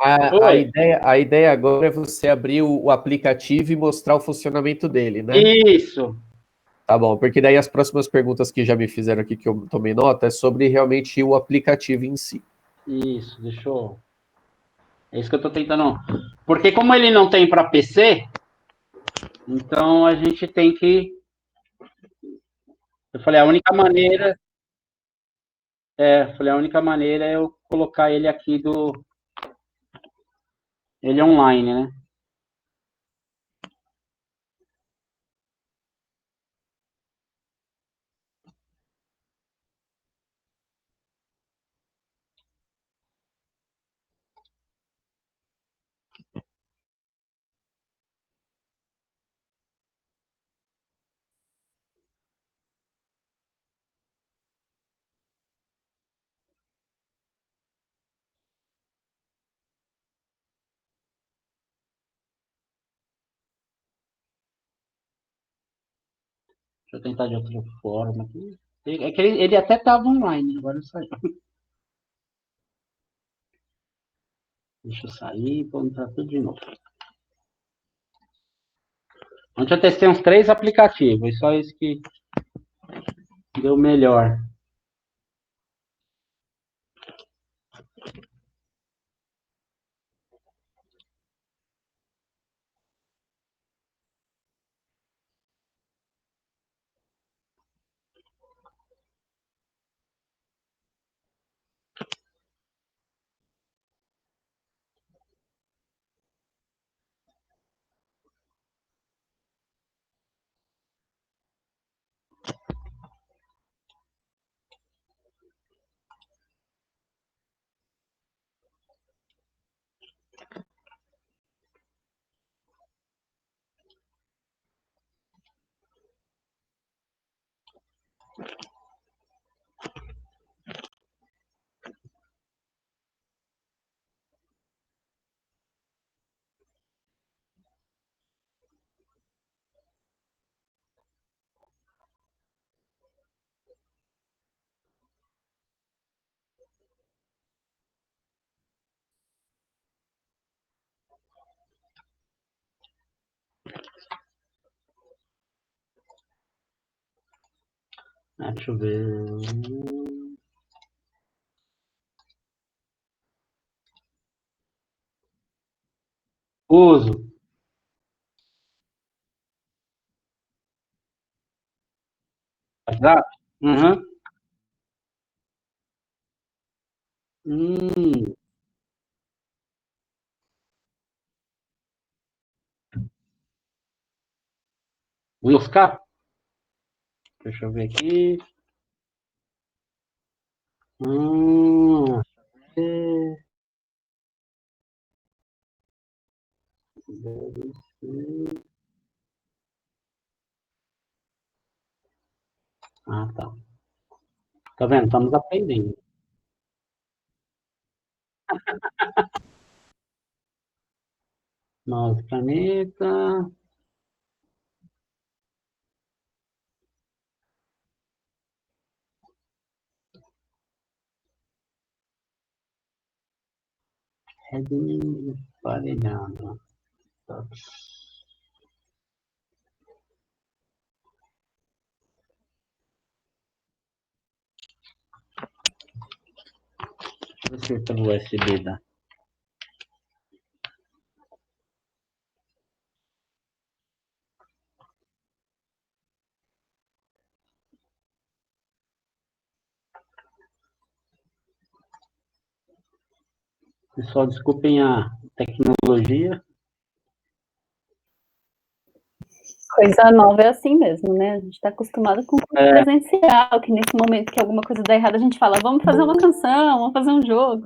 né? a ideia agora é você abrir o aplicativo e mostrar o funcionamento dele, né? Isso. Tá bom, porque daí as próximas perguntas que já me fizeram aqui, que eu tomei nota, é sobre realmente o aplicativo em si. Isso, deixa eu. É isso que eu tô tentando. Porque como ele não tem para PC, então a gente tem que. Eu falei, a única maneira é eu colocar ele aqui do. Ele online, né? Deixa eu tentar de outra forma aqui. É que ele até estava online, agora eu saí. Deixa eu sair, vou entrar tudo de novo. Ontem eu testei uns 3 aplicativos, só isso que deu melhor. Deixa eu ver. Uso. WhatsApp? Uhum. Hum. Wilscar? Deixa eu ver aqui. É, deve ser. Tá. Tá vendo? Estamos aprendendo. Mouse caneta. Heading emparelhado. Tá. Deixa eu ver pelo USB da. Pessoal, desculpem a tecnologia. Coisa nova é assim mesmo, né? A gente está acostumado com coisa presencial, que nesse momento que alguma coisa dá errado, a gente fala, vamos fazer uma canção, vamos fazer um jogo.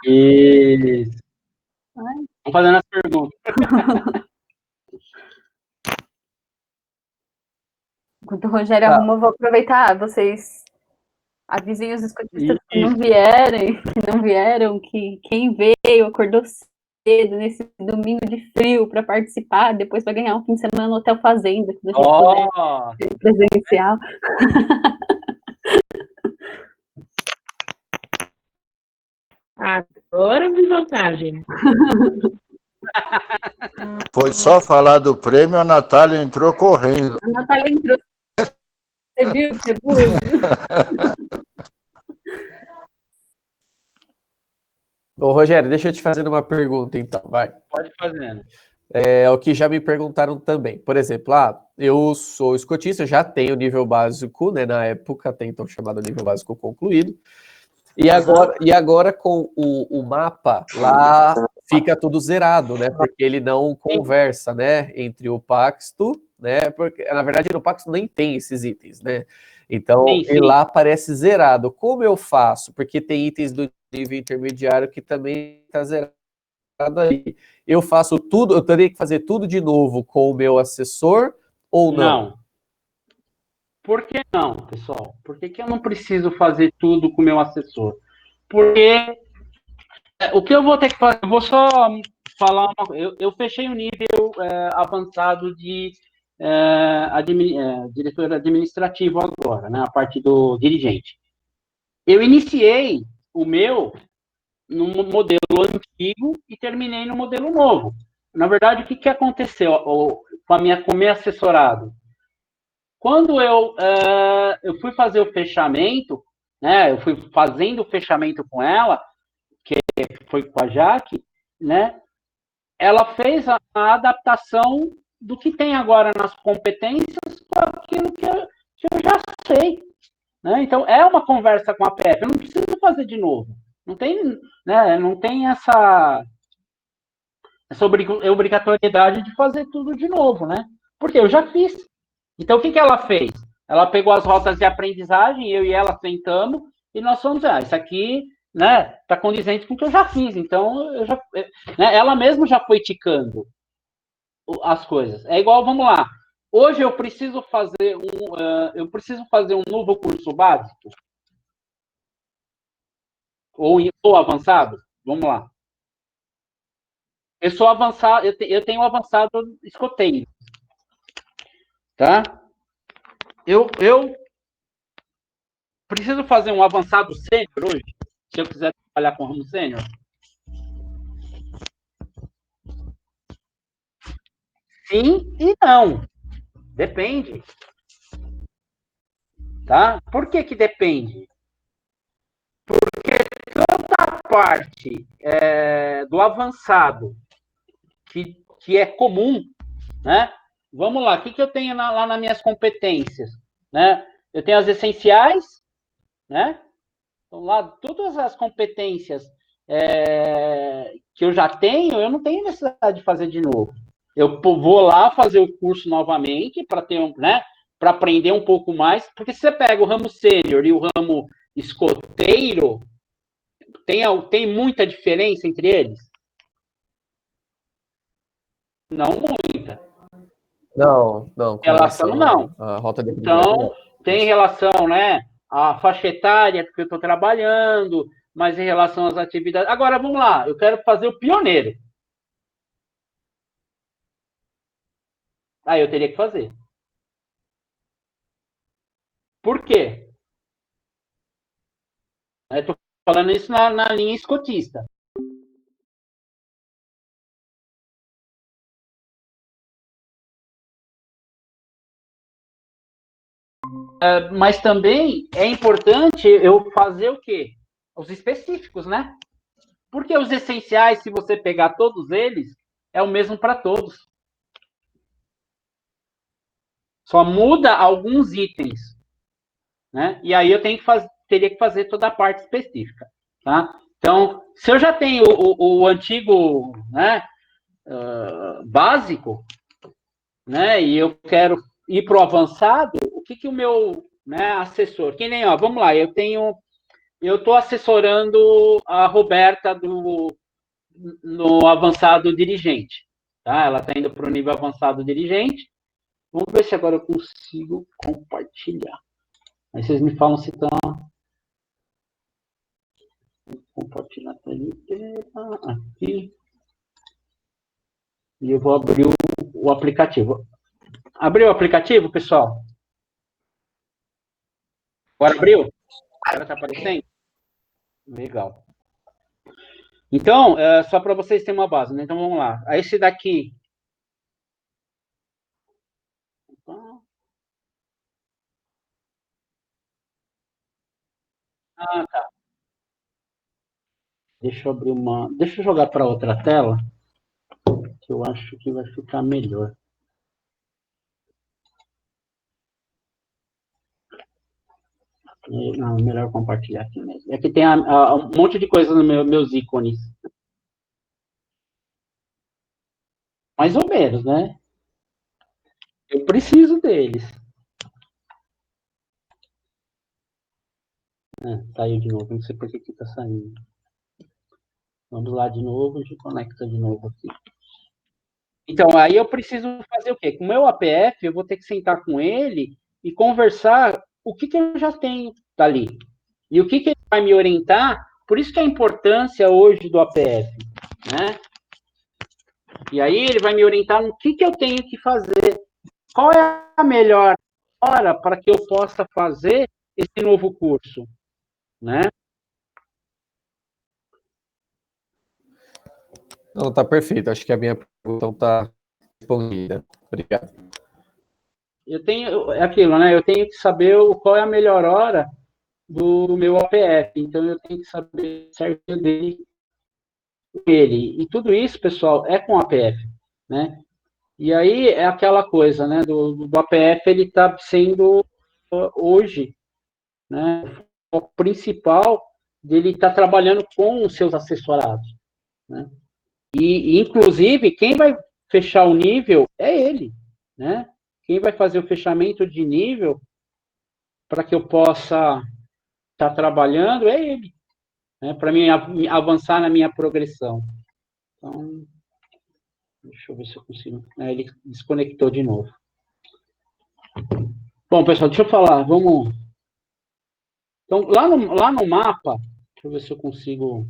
Isso. Vamos fazendo as perguntas. Enquanto o Rogério arruma, eu vou aproveitar. Vocês avisem os escotistas que não vieram, que quem veio acordou cedo nesse domingo de frio para participar, depois vai ganhar um fim de semana no Hotel Fazenda, quando a gente puder presencial. Agora vi vantagem. Foi só falar do prêmio, a Natália entrou correndo. A Natália entrou. Você viu? Você viu? Ô, Rogério, deixa eu te fazer uma pergunta, então, vai. Pode fazer. É o que já me perguntaram também. Por exemplo, eu sou escotista, já tenho nível básico, né, na época, até então chamado nível básico concluído, e agora com o mapa, lá fica tudo zerado, né, porque ele não conversa, né, entre o Paxto, né, porque, na verdade, no Paxto nem tem esses itens, né, então, e lá aparece zerado. Como eu faço? Porque tem itens do nível intermediário que também está zerado aí. Eu faço tudo, eu teria que fazer tudo de novo com o meu assessor ou não? Não. Por que não, pessoal? Por que eu não preciso fazer tudo com o meu assessor? Porque o que eu vou ter que fazer, eu vou só falar eu fechei o nível avançado de diretor administrativo agora, né? A parte do dirigente. Eu iniciei o meu no modelo antigo e terminei no modelo novo. Na verdade, o que aconteceu com o meu assessorado? Quando eu fui fazer o fechamento, né? Eu fui fazendo o fechamento com ela, que foi com a Jaque, né? Ela fez a adaptação do que tem agora nas competências para aquilo que eu já sei. Né? Então, é uma conversa com a PF. Eu não preciso fazer de novo. Não tem, né, não tem essa obrigatoriedade de fazer tudo de novo, né? Porque eu já fiz. Então, o que ela fez? Ela pegou as rotas de aprendizagem, eu e ela sentamos, e nós fomos, isso aqui, né, está condizente com o que eu já fiz. Então, né, ela mesma já foi ticando as coisas. É igual, vamos lá, Hoje eu preciso fazer um novo curso básico? Ou avançado? Vamos lá. Eu sou avançado, eu tenho avançado escoteiro. Tá? Eu preciso fazer um avançado sênior hoje, se eu quiser trabalhar com ramo sênior? Sim e não. Depende. Tá? Por que que depende? Porque toda a parte do avançado que é comum, né? Vamos lá, o que eu tenho lá nas minhas competências? Né? Eu tenho as essenciais, né? Então, lá, todas as competências que eu já tenho, eu não tenho necessidade de fazer de novo. Eu vou lá fazer o curso novamente para ter né? Para aprender um pouco mais, porque se você pega o ramo sênior e o ramo escoteiro, tem muita diferença entre eles? Não muita. Não, com Relação, não. à rota de Então, tem relação, né? A faixa etária que eu estou trabalhando, mas em relação às atividades. Agora, vamos lá, eu quero fazer o pioneiro. Aí eu teria que fazer. Por quê? Eu estou falando isso na linha escotista. Mas também é importante eu fazer o quê? Os específicos, né? Porque os essenciais, se você pegar todos eles, é o mesmo para todos. Só muda alguns itens, né? E aí eu teria que fazer toda a parte específica, tá? Então, se eu já tenho o antigo, né, básico, né, e eu quero ir para o avançado, o que o meu, né, assessor, que nem, ó, vamos lá, eu estou assessorando a Roberta no avançado dirigente, tá? Ela está indo para o nível avançado dirigente. Vamos ver se agora eu consigo compartilhar. Aí vocês me falam se estão. Compartilhar a tela inteira aqui. E eu vou abrir o aplicativo. Abriu o aplicativo, pessoal? Agora abriu? Agora está aparecendo? Legal. Então, só para vocês terem uma base, né? Então vamos lá. Esse daqui. Ah, tá. Deixa eu abrir uma. Deixa eu jogar para outra tela, que eu acho que vai ficar melhor. Não, melhor compartilhar aqui mesmo. Aqui tem um monte de coisa nos meus ícones. Mais ou menos, né? Eu preciso deles. Saiu de novo, não sei por que está saindo. Vamos lá de novo, a gente conecta de novo aqui. Então, aí eu preciso fazer o quê? Com o meu APF, eu vou ter que sentar com ele e conversar o que eu já tenho dali. E o que ele vai me orientar. Por isso que a importância hoje do APF, né? E aí ele vai me orientar no que eu tenho que fazer. Qual é a melhor hora para que eu possa fazer esse novo curso, né? Não, tá perfeito. Acho que a minha pergunta está respondida. Obrigado. É aquilo, né? Eu tenho que saber qual é a melhor hora do meu APF. Então, eu tenho que saber certinho dele. E tudo isso, pessoal, é com APF, né? E aí é aquela coisa, né? Do APF, ele está sendo hoje, né? O principal dele está trabalhando com os seus assessorados, né? E, inclusive, quem vai fechar o nível é ele, né? Quem vai fazer o fechamento de nível para que eu possa estar trabalhando é ele, né? Para mim avançar na minha progressão. Então, deixa eu ver se eu consigo. Ele desconectou de novo. Bom, pessoal, deixa eu falar, vamos... Então, lá no mapa, deixa eu ver se eu consigo...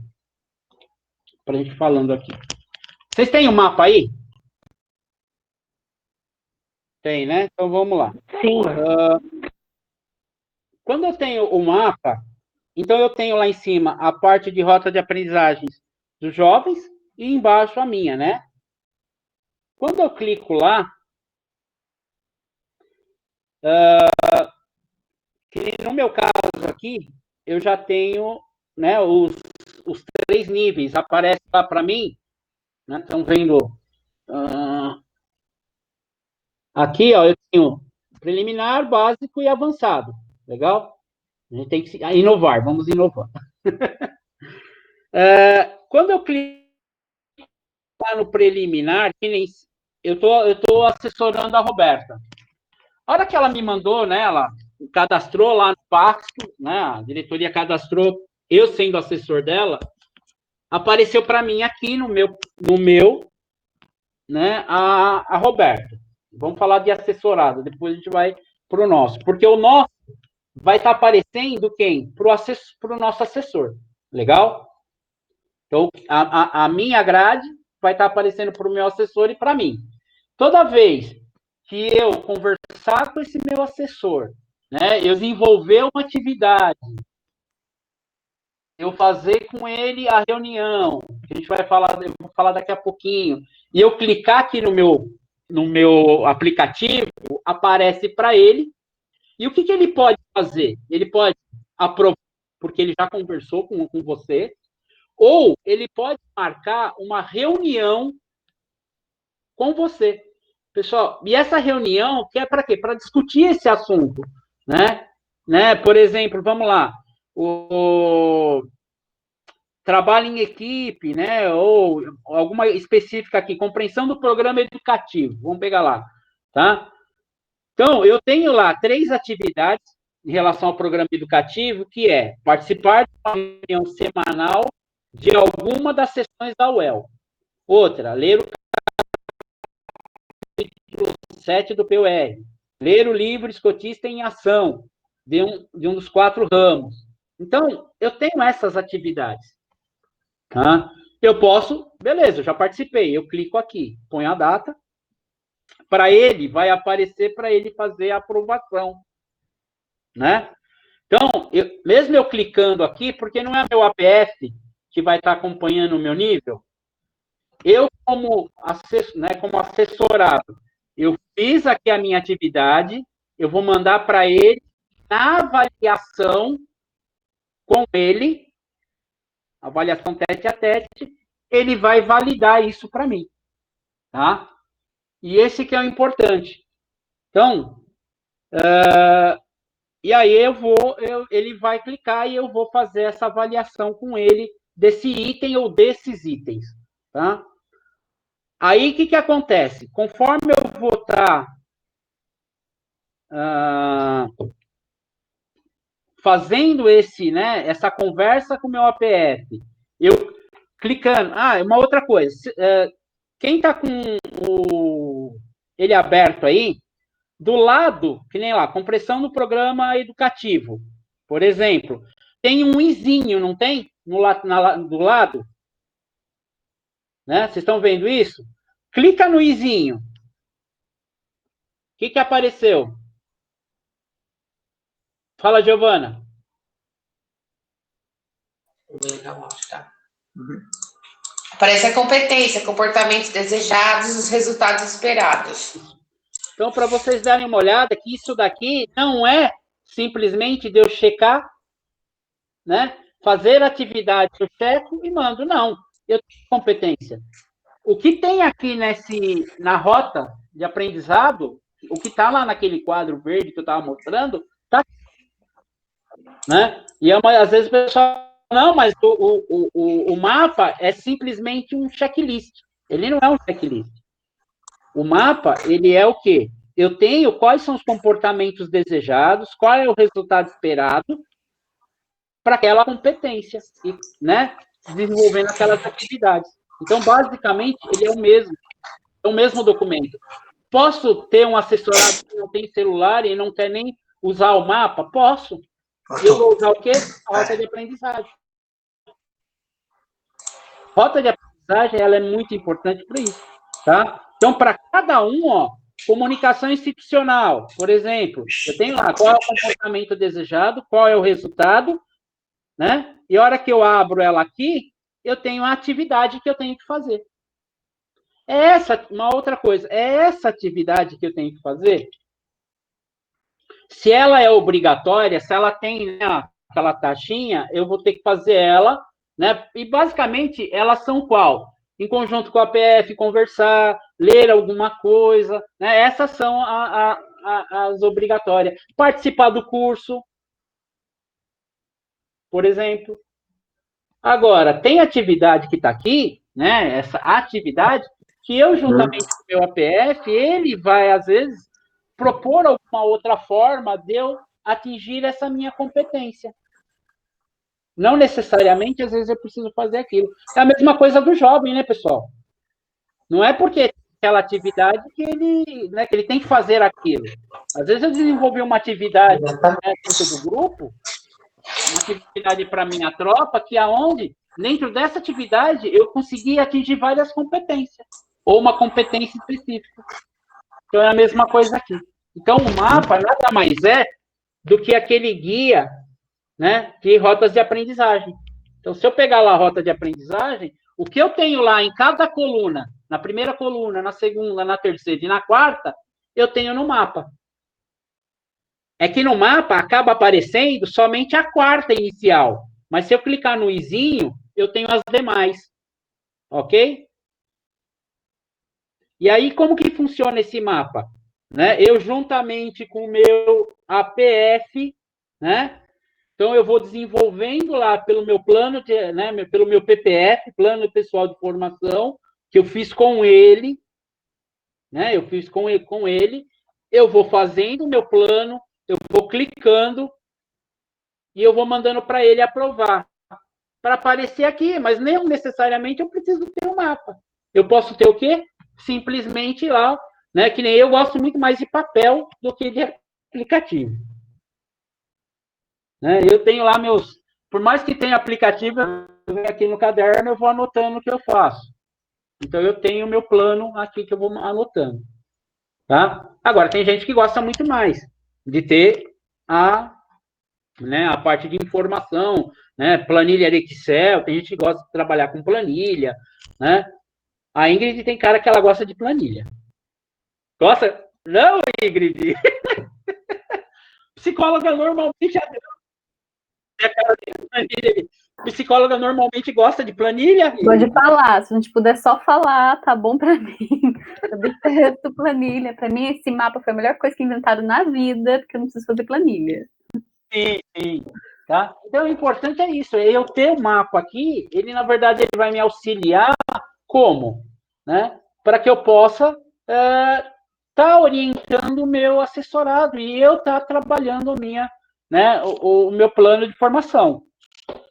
Para a gente falando aqui. Vocês têm o mapa aí? Tem, né? Então, vamos lá. Sim. Quando eu tenho o mapa, então eu tenho lá em cima a parte de rota de aprendizagens dos jovens e embaixo a minha, né? Quando eu clico lá, que no meu caso aqui, eu já tenho, né, os 3 níveis, aparece lá para mim, né? Estão vendo aqui, ó, eu tenho preliminar, básico e avançado, legal? A gente tem que inovar, vamos inovar. Quando eu clico lá no preliminar, que nem eu tô assessorando a Roberta. A hora que ela me mandou, né, ela cadastrou lá no Pacto, né, a diretoria cadastrou, eu sendo assessor dela, apareceu para mim aqui no meu, né, a Roberta. Vamos falar de assessorado, depois a gente vai para o nosso, porque o nosso vai estar aparecendo quem? Para o nosso assessor, legal? Então, a minha grade vai estar aparecendo para o meu assessor e para mim. Toda vez que eu conversar com esse meu assessor, né, eu desenvolver uma atividade, eu fazer com ele a reunião, que a gente vai falar, eu vou falar daqui a pouquinho, e eu clicar aqui no meu aplicativo, aparece para ele, e o que ele pode fazer? Ele pode aprovar, porque ele já conversou com você, ou ele pode marcar uma reunião com você. Pessoal, e essa reunião que é para quê? Para discutir esse assunto, né? Por exemplo, vamos lá, o trabalho em equipe, né? Ou alguma específica aqui, compreensão do programa educativo. Vamos pegar lá, tá? Então, eu tenho lá 3 atividades em relação ao programa educativo, que é participar de uma reunião semanal de alguma das sessões da UEL. Outra, ler o capítulo 7 do PUR. Ler o livro Escotista em Ação, de um dos 4 ramos. Então, eu tenho essas atividades. Tá? Eu posso, beleza, eu já participei, eu clico aqui, ponho a data, para ele, vai aparecer para ele fazer a aprovação. Né? Então, mesmo eu clicando aqui, porque não é meu APF que vai estar acompanhando o meu nível, eu, como assessorado, eu fiz aqui a minha atividade, eu vou mandar para ele, na avaliação com ele, avaliação tete a tete, ele vai validar isso para mim. Tá? E esse que é o importante. Então, e aí ele vai clicar e eu vou fazer essa avaliação com ele desse item ou desses itens. Tá? Aí, o que acontece? Conforme eu vou estar fazendo essa conversa com o meu APF, eu clicando... uma outra coisa. Quem está com ele aberto aí, do lado, que nem lá, compressão do programa educativo, por exemplo, tem um izinho, não tem? Do lado? Né? Vocês estão vendo isso? Clica no izinho. O que apareceu? Fala, Giovana. Aparece a competência, comportamentos desejados, os resultados esperados. Então, para vocês darem uma olhada, que isso daqui não é simplesmente de eu checar, né? Fazer atividade, eu checo e mando. Não, eu tenho competência. O que tem aqui na rota de aprendizado, o que está lá naquele quadro verde que eu estava mostrando, está aqui. Né? E às vezes o pessoal... Não, mas o mapa é simplesmente um checklist. Ele não é um checklist. O mapa, ele é o quê? Eu tenho quais são os comportamentos desejados, qual é o resultado esperado para aquela competência, né? Desenvolvendo aquelas atividades. Então, basicamente, ele é o mesmo documento. Posso ter um assessorado que não tem celular e não quer nem usar o mapa? Posso. Eu vou usar o quê? A rota de aprendizagem. Rota de aprendizagem, ela é muito importante para isso, tá? Então, para cada um, ó, comunicação institucional, por exemplo, eu tenho lá qual é o comportamento desejado, qual é o resultado, né? E a hora que eu abro ela aqui, eu tenho a atividade que eu tenho que fazer. Uma outra coisa, é essa atividade que eu tenho que fazer. Se ela é obrigatória, se ela tem, né, aquela taxinha, eu vou ter que fazer ela, né? E basicamente elas são qual? Em conjunto com a PF, conversar, ler alguma coisa, né? Essas são as obrigatórias. Participar do curso, por exemplo. Agora, tem atividade que está aqui, né? Essa atividade que eu, juntamente com o meu APF, ele vai, às vezes, propor alguma outra forma de eu atingir essa minha competência. Não necessariamente, às vezes, eu preciso fazer aquilo. É a mesma coisa do jovem, né, pessoal? Não é porque aquela atividade que ele tem que fazer aquilo. Às vezes eu desenvolvi uma atividade, né, dentro do grupo, uma atividade para minha tropa, que aonde, dentro dessa atividade, eu consegui atingir várias competências, ou uma competência específica. Então, é a mesma coisa aqui. Então, o mapa nada mais é do que aquele guia, né, de rotas de aprendizagem. Então, se eu pegar lá a rota de aprendizagem, o que eu tenho lá em cada coluna, na primeira coluna, na segunda, na terceira e na quarta, eu tenho no mapa. É que no mapa acaba aparecendo somente a quarta inicial. Mas se eu clicar no izinho, eu tenho as demais. Ok? E aí, como que funciona esse mapa? Né? Eu, juntamente com o meu APF, né? Então, eu vou desenvolvendo lá pelo meu plano, né? Pelo meu PPF, Plano Pessoal de Formação, que eu fiz com ele, né? Eu fiz com ele. Eu vou fazendo o meu plano, eu vou clicando, e eu vou mandando para ele aprovar, para aparecer aqui, mas nem necessariamente eu preciso ter um mapa. Eu posso ter o quê? Simplesmente lá, né? Que nem eu gosto muito mais de papel do que de aplicativo. Né? Eu tenho lá meus... Por mais que tenha aplicativo, eu venho aqui no caderno, eu vou anotando o que eu faço. Então, eu tenho o meu plano aqui que eu vou anotando. Tá? Agora, tem gente que gosta muito mais de ter né, a parte de informação, né, planilha de Excel, tem gente que gosta de trabalhar com planilha, né? A Ingrid tem cara que ela gosta de planilha. Gosta? Não, Ingrid! Psicóloga normalmente é cara de planilha. Psicóloga normalmente gosta de planilha. Pode falar, se a gente puder só falar, tá bom pra mim. Eu detesto planilha. Pra mim, esse mapa foi a melhor coisa que inventaram na vida, porque eu não preciso fazer planilha. Sim, sim. Tá? Então, o importante é isso. Eu ter o mapa aqui, ele, na verdade, ele vai me auxiliar como? Né? Para que eu possa tá orientando o meu assessorado e eu tá trabalhando né, o meu plano de formação.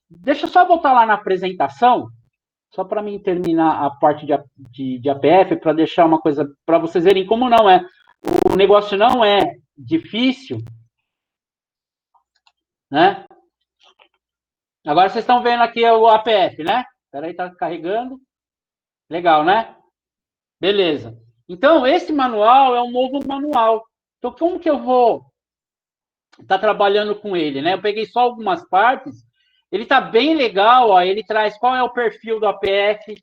Deixa eu só voltar lá na apresentação, só para mim terminar a parte de APF, para deixar uma coisa para vocês verem como não é. O negócio não é difícil, né? Agora vocês estão vendo aqui o APF, né? Espera aí, tá carregando. Legal, né? Beleza. Então, esse manual é um novo manual. Então, como que eu vou estar trabalhando com ele, né? Eu peguei só algumas partes. Ele está bem legal, ó. Ele traz qual é o perfil do APF.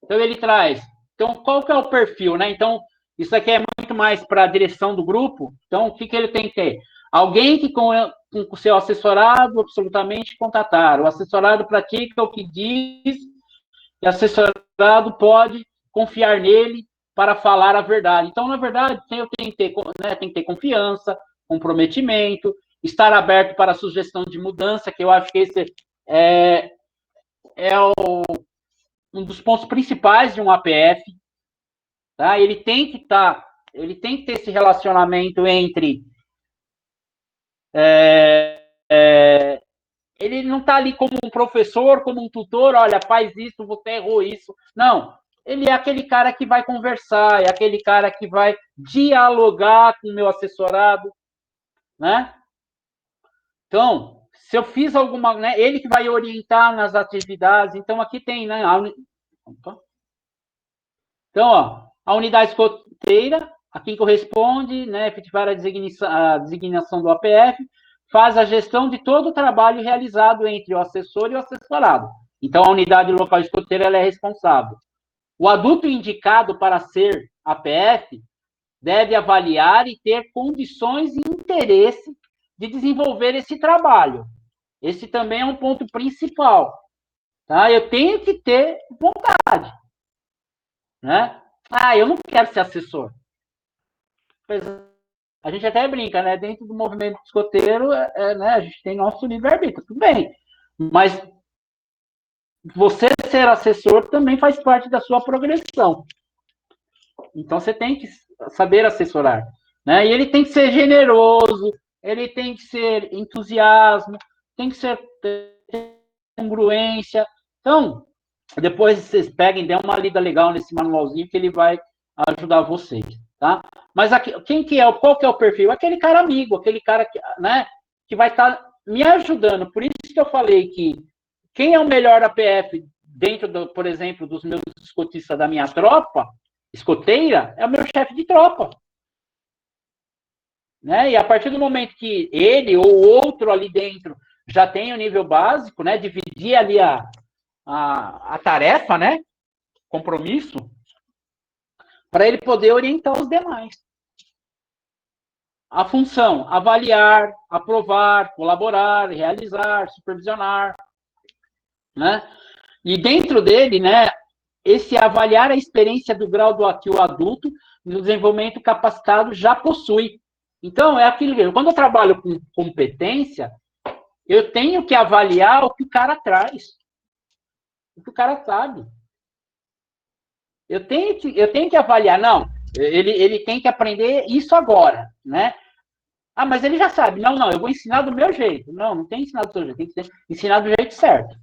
Então, ele traz. Então, qual que é o perfil, né? Então, isso aqui é muito mais para a direção do grupo. Então, o que ele tem que ter? Alguém que com o seu assessorado absolutamente contatar. O assessorado pratica o que diz e o assessorado pode confiar nele para falar a verdade. Então, na verdade, eu tenho que ter, né, tem que ter confiança, comprometimento, estar aberto para a sugestão de mudança, que eu acho que esse é um dos pontos principais de um APF. Tá? Ele tem que ter esse relacionamento entre ele não está ali como um professor, como um tutor, olha, faz isso, você errou isso. Não, ele é aquele cara que vai conversar, é aquele cara que vai dialogar com o meu assessorado, né? Então, se eu fiz alguma, né, ele que vai orientar nas atividades. Então, aqui tem, né? Então, ó, a unidade escoteira, a quem corresponde, né, efetivar a designação do APF, faz a gestão de todo o trabalho realizado entre o assessor e o assessorado. Então, a unidade local escoteira ela é responsável. O adulto indicado para ser APF deve avaliar e ter condições e interesse de desenvolver esse trabalho. Esse também é um ponto principal. Tá? Eu tenho que ter vontade. Né? Ah, eu não quero ser assessor. Pois a gente até brinca, né? Dentro do movimento escoteiro, né? A gente tem nosso livre-arbítrio, tudo bem. Mas você ser assessor também faz parte da sua progressão. Então você tem que saber assessorar. Né? E ele tem que ser generoso, ele tem que ser entusiasmo, tem que ser congruência. Então, depois vocês peguem, dêem uma lida legal nesse manualzinho que ele vai ajudar vocês, tá? Mas aqui, qual que é o perfil? Aquele cara amigo, aquele cara que, né, que vai estar me ajudando. Por isso que eu falei que quem é o melhor APF dentro, por exemplo, dos meus escotistas da minha tropa, escoteira, é o meu chefe de tropa. Né? E a partir do momento que ele ou outro ali dentro já tem o nível básico, né, dividir ali a tarefa, né, compromisso, para ele poder orientar os demais. A função, avaliar, aprovar, colaborar, realizar, supervisionar, né? E dentro dele, né, esse avaliar a experiência do grau que o adulto no desenvolvimento capacitado já possui. Então, é aquilo que quando eu trabalho com competência, eu tenho que avaliar o que o cara traz, o que o cara sabe. Eu tenho que avaliar, não, ele tem que aprender isso agora, né? Ah, mas ele já sabe. Não, eu vou ensinar do meu jeito. Não tem ensinar do seu jeito, tem que ensinar do jeito certo.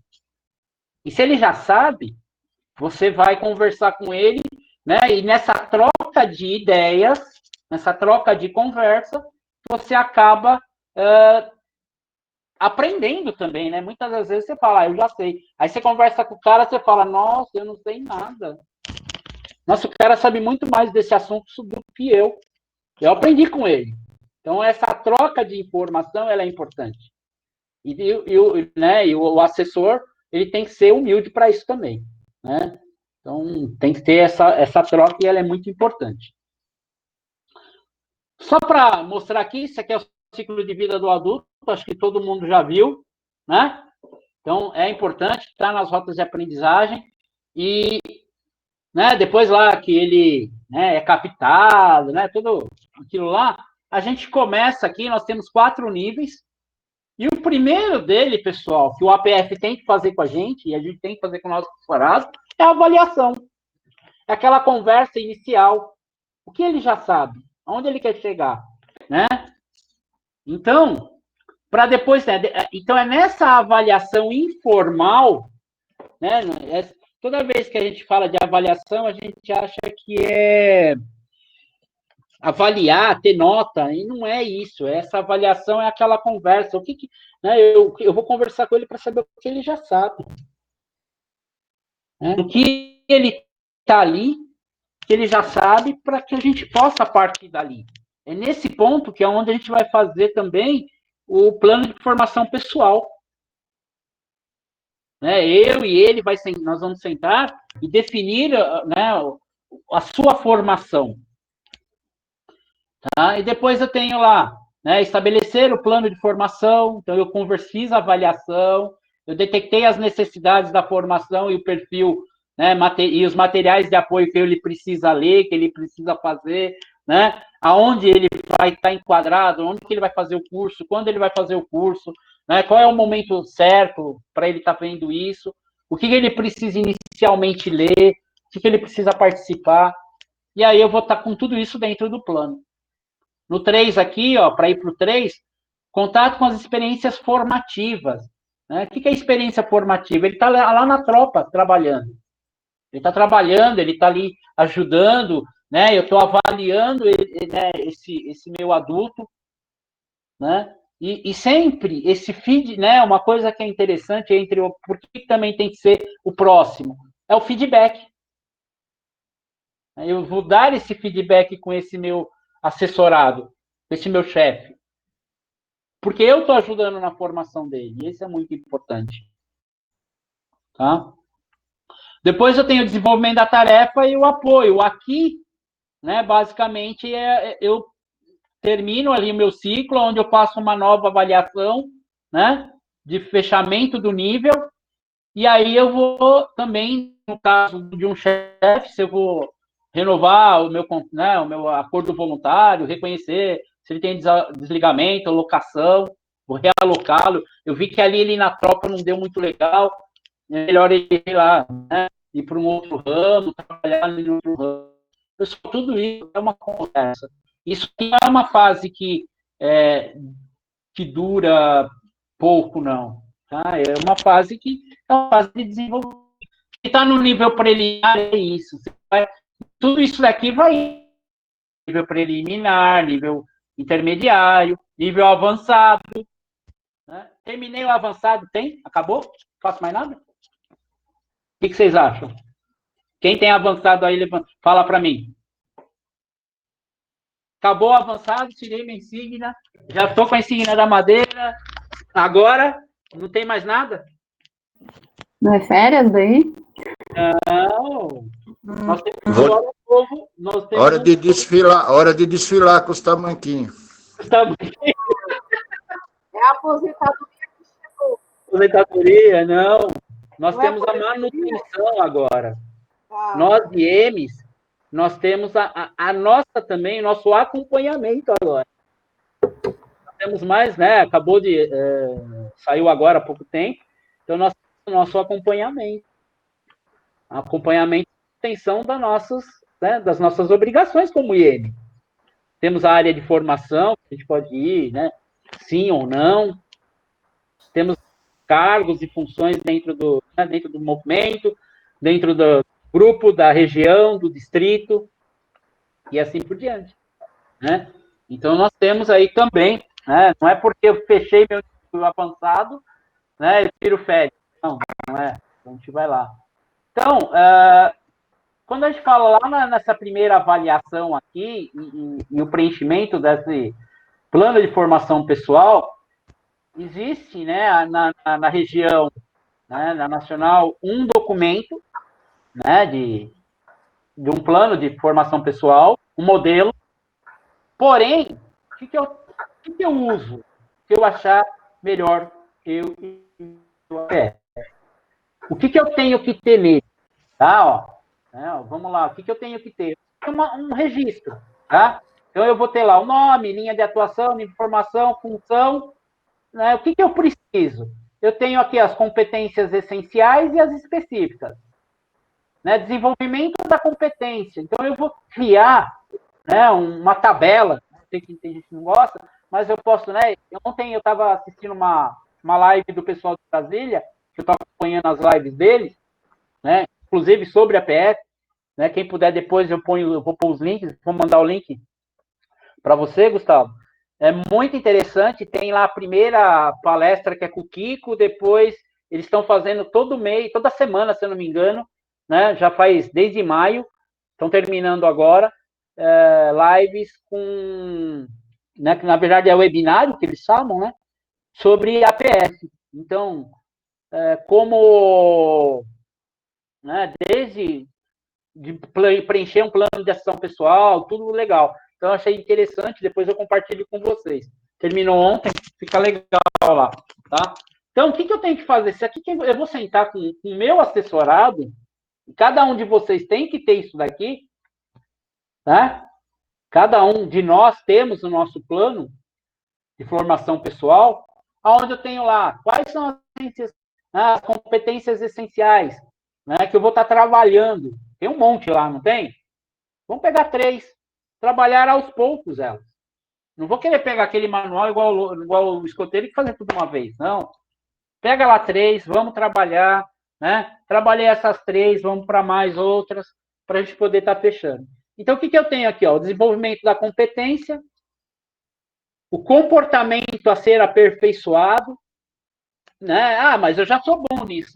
E se ele já sabe, você vai conversar com ele, né? E nessa troca de ideias, nessa troca de conversa, você acaba aprendendo também, né? Muitas das vezes você fala, eu já sei. Aí você conversa com o cara, você fala, nossa, eu não sei nada. Nossa, o cara sabe muito mais desse assunto do que eu. Eu aprendi com ele. Então, essa troca de informação ela é importante. E o assessor ele tem que ser humilde para isso também. Né? Então, tem que ter essa troca e ela é muito importante. Só para mostrar aqui, isso aqui é o ciclo de vida do adulto, acho que todo mundo já viu. Né? Então, é importante estar nas rotas de aprendizagem e né, depois lá que ele né, é captado, né, tudo aquilo lá, a gente começa aqui, nós temos 4 níveis, e o primeiro dele, pessoal, que o APF tem que fazer com a gente, e a gente tem que fazer com o nosso assessorado, é a avaliação. É aquela conversa inicial. O que ele já sabe? Aonde ele quer chegar? Né? Então, para depois... Né, então, é nessa avaliação informal, né, toda vez que a gente fala de avaliação, a gente acha que é avaliar, ter nota, e não é isso. Essa avaliação é aquela conversa. Né, eu vou conversar com ele para saber o que ele já sabe. Né? O que ele está ali, que ele já sabe, para que a gente possa partir dali. É nesse ponto que é onde a gente vai fazer também o plano de formação pessoal. Né? Eu e ele, nós vamos sentar e definir né, a sua formação. Tá? E depois eu tenho lá, né, estabelecer o plano de formação, então eu fiz a avaliação, eu detectei as necessidades da formação e o perfil, né, e os materiais de apoio que ele precisa ler, que ele precisa fazer, né, aonde ele vai estar enquadrado, onde que ele vai fazer o curso, quando ele vai fazer o curso, né, qual é o momento certo para ele estar vendo isso, o que ele precisa inicialmente ler, o que ele precisa participar, e aí eu vou estar com tudo isso dentro do plano. No 3 aqui, para ir para o 3, contato com as experiências formativas. Né? O que é experiência formativa? Ele está lá na tropa, trabalhando. Ele está trabalhando, ele está ali ajudando, né? Eu estou avaliando né, esse meu adulto, né? E sempre esse feed, né? Uma coisa que é interessante entre por que também tem que ser o próximo é o feedback. Eu vou dar esse feedback com esse meu assessorado, com esse meu chefe, porque eu estou ajudando na formação dele. E isso é muito importante, tá? Depois eu tenho o desenvolvimento da tarefa e o apoio. Aqui, né? Basicamente eu termino ali o meu ciclo, onde eu faço uma nova avaliação, né, de fechamento do nível, e aí eu vou também, no caso de um chefe, se eu vou renovar né, o meu acordo voluntário, reconhecer se ele tem desligamento, locação, vou realocá-lo. Eu vi que ali ele na tropa não deu muito legal, é melhor ele ir lá, né, ir para um outro ramo, trabalhar em outro ramo. Pessoal, tudo isso é uma conversa. Isso não é uma fase que dura pouco, não. Tá? É uma fase que é uma fase de desenvolvimento. Se está no nível preliminar, é isso. Tudo isso daqui vai nível preliminar, nível intermediário, nível avançado. Né? Terminei o avançado, tem? Acabou? Não faço mais nada? O que vocês acham? Quem tem avançado aí, fala para mim. Acabou o avançado, tirei minha insígnia, já estou com a insígnia da madeira, agora não tem mais nada? Não é férias daí? Não. Nós temos agora o povo. Hora de desfilar com os tamanquinhos. É a aposentadoria que chegou. Aposentadoria, não. Nós Não é temos a manutenção agora. Ah. Nós, IEMs, nós temos a nossa também, nosso acompanhamento agora. Nós temos mais, né? Acabou de. Saiu agora há pouco tempo. Então, nós temos o nosso acompanhamento. Acompanhamento e extensão das nossas obrigações como IEM. Temos a área de formação, que a gente pode ir, né? Sim ou não. Temos cargos e funções dentro do movimento, dentro do grupo, da região, do distrito, e assim por diante. Né? Então, nós temos aí também, né? Não é porque eu fechei meu nível avançado, né? Eu tiro férias. Não, não é. Então, a gente vai lá. Então, quando a gente fala lá nessa primeira avaliação aqui, e o preenchimento desse plano de formação pessoal, existe, né, na região, né, na nacional, um documento, né, de um plano de formação pessoal, um modelo. Porém, o que eu uso? O que eu achar melhor o que eu tenho que ter nele? Tá, ó. Vamos lá, o que eu tenho que ter? Um registro, tá? Então, eu vou ter lá o nome, linha de atuação, informação, função, né? O que eu preciso? Eu tenho aqui as competências essenciais e as específicas. Né? Desenvolvimento da competência. Então, eu vou criar, né, uma tabela. Sei que tem gente que não gosta, mas eu posso, né? Ontem eu estava assistindo uma live do pessoal de Brasília, que eu estou acompanhando as lives deles, né? Inclusive sobre a PS, né? Quem puder depois eu vou pôr os links, vou mandar o link para você, Gustavo. É muito interessante, tem lá a primeira palestra que é com o Kiko, depois eles estão fazendo todo mês, toda semana, se eu não me engano, né? Já faz desde maio, estão terminando agora, lives com, né, que na verdade é o webinário que eles chamam, né? Sobre APS. Então, como, né, desde de preencher um plano de ação pessoal, tudo legal. Então, eu achei interessante, depois eu compartilho com vocês. Terminou ontem, fica legal lá, tá? Então, o que eu tenho que fazer? Isso aqui eu vou sentar com o meu assessorado, e cada um de vocês tem que ter isso daqui, tá? Cada um de nós temos o nosso plano de formação pessoal, onde eu tenho lá quais são as competências essenciais, né, que eu vou estar trabalhando. Tem um monte lá, não tem? Vamos pegar 3. Trabalhar aos poucos elas. Não vou querer pegar aquele manual igual o escoteiro e fazer tudo uma vez, não. Pega lá 3, vamos trabalhar, né? Trabalhei essas 3, vamos para mais outras, para a gente poder estar fechando. Então, o que eu tenho aqui? Ó? O desenvolvimento da competência, o comportamento a ser aperfeiçoado, né? Ah, mas eu já sou bom nisso.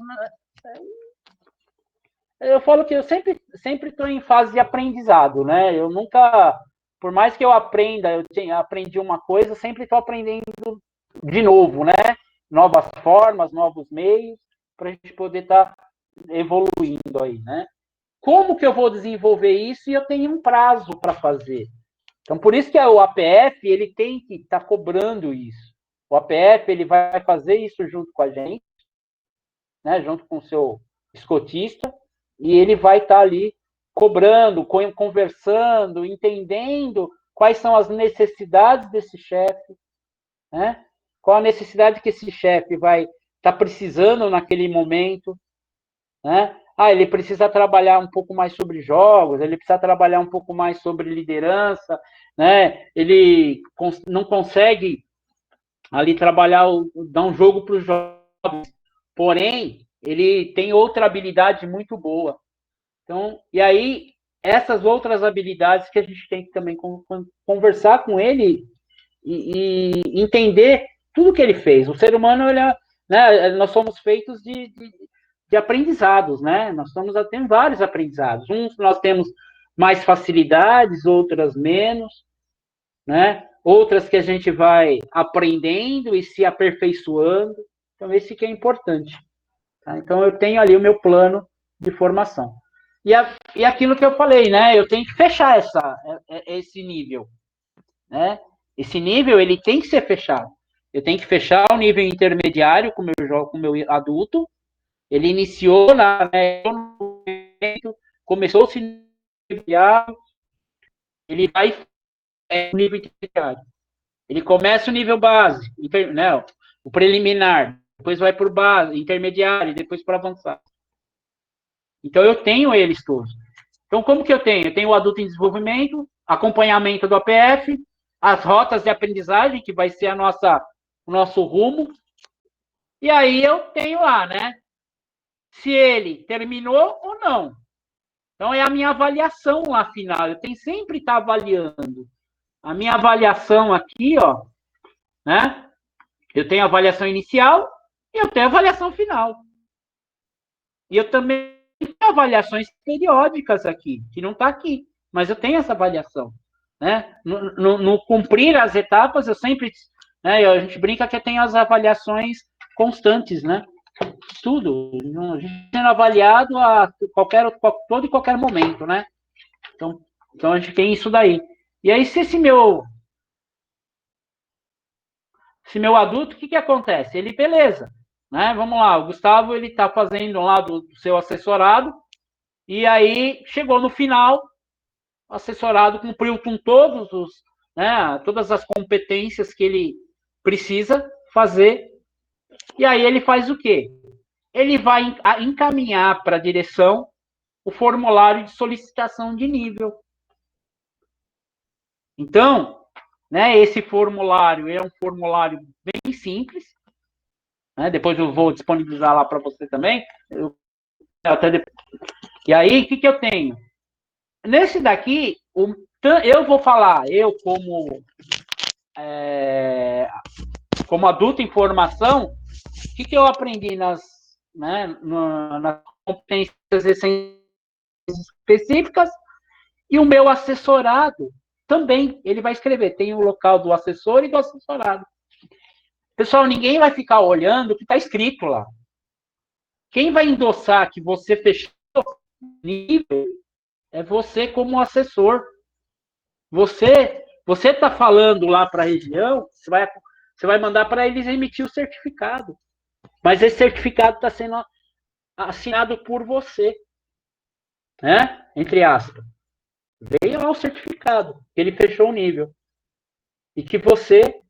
Eu falo que eu sempre estou em fase de aprendizado, né? Eu nunca, por mais que eu aprenda, aprendi uma coisa, sempre estou aprendendo de novo, né? Novas formas, novos meios, para a gente poder estar evoluindo aí, né? Como que eu vou desenvolver isso? E eu tenho um prazo para fazer. Então, por isso que o APF ele tem que estar cobrando isso. O APF ele vai fazer isso junto com a gente, né? Junto com o seu escotista, e ele vai estar ali cobrando, conversando, entendendo quais são as necessidades desse chefe, né? Qual a necessidade que esse chefe vai estar precisando naquele momento, né? Ah, ele precisa trabalhar um pouco mais sobre jogos, ele precisa trabalhar um pouco mais sobre liderança, né? Ele não consegue ali trabalhar, dar um jogo para os jovens, porém, ele tem outra habilidade muito boa. Então, e aí, essas outras habilidades que a gente tem que também conversar com ele e entender tudo que ele fez. O ser humano, né, nós somos feitos de aprendizados, né? Nós temos vários aprendizados. Uns nós temos mais facilidades, outras menos, né? Outras que a gente vai aprendendo e se aperfeiçoando. Então, esse que é importante. Tá? Então, eu tenho ali o meu plano de formação. E aquilo que eu falei, né? Eu tenho que fechar esse nível, né? Esse nível, ele tem que ser fechado. Eu tenho que fechar o nível intermediário com o meu adulto. Ele iniciou começou a se intermediário, ele vai no nível intermediário. Ele começa o nível base, né? O preliminar, depois vai para o base, intermediário, depois para avançar. Então, eu tenho eles todos. Então, como que eu tenho? Eu tenho o adulto em desenvolvimento, acompanhamento do APF, as rotas de aprendizagem, que vai ser o nosso rumo. E aí eu tenho lá, né? Se ele terminou ou não. Então, é a minha avaliação lá final. Eu tenho sempre que estar avaliando. A minha avaliação aqui, ó, né? Eu tenho a avaliação inicial e eu tenho a avaliação final. E eu também tenho avaliações periódicas aqui, que não está aqui, mas eu tenho essa avaliação. Né? No cumprir as etapas, eu sempre. Né, a gente brinca que tem as avaliações constantes, né? Tudo. A gente sendo avaliado a todo e qualquer momento, né? Então a gente tem isso daí. E aí, se esse meu adulto, o que acontece? Ele, beleza, né? Vamos lá, o Gustavo, ele está fazendo lá do seu assessorado, e aí chegou no final, o assessorado cumpriu com todas as competências que ele precisa fazer, e aí ele faz o quê? Ele vai encaminhar para a direção o formulário de solicitação de nível. Então, né, esse formulário é um formulário bem simples, né? Depois eu vou disponibilizar lá para você também. E aí, o que eu tenho? Nesse daqui, eu vou falar, eu como adulto em formação, o que eu aprendi nas competências específicas, e o meu assessorado também, ele vai escrever, tem o local do assessor e do assessorado. Pessoal, ninguém vai ficar olhando o que está escrito lá. Quem vai endossar que você fechou o nível é você como assessor. Você está falando lá para a região, você vai mandar para eles emitir o certificado. Mas esse certificado está sendo assinado por você, né? Entre aspas. Veio lá o certificado, que ele fechou o nível. E que você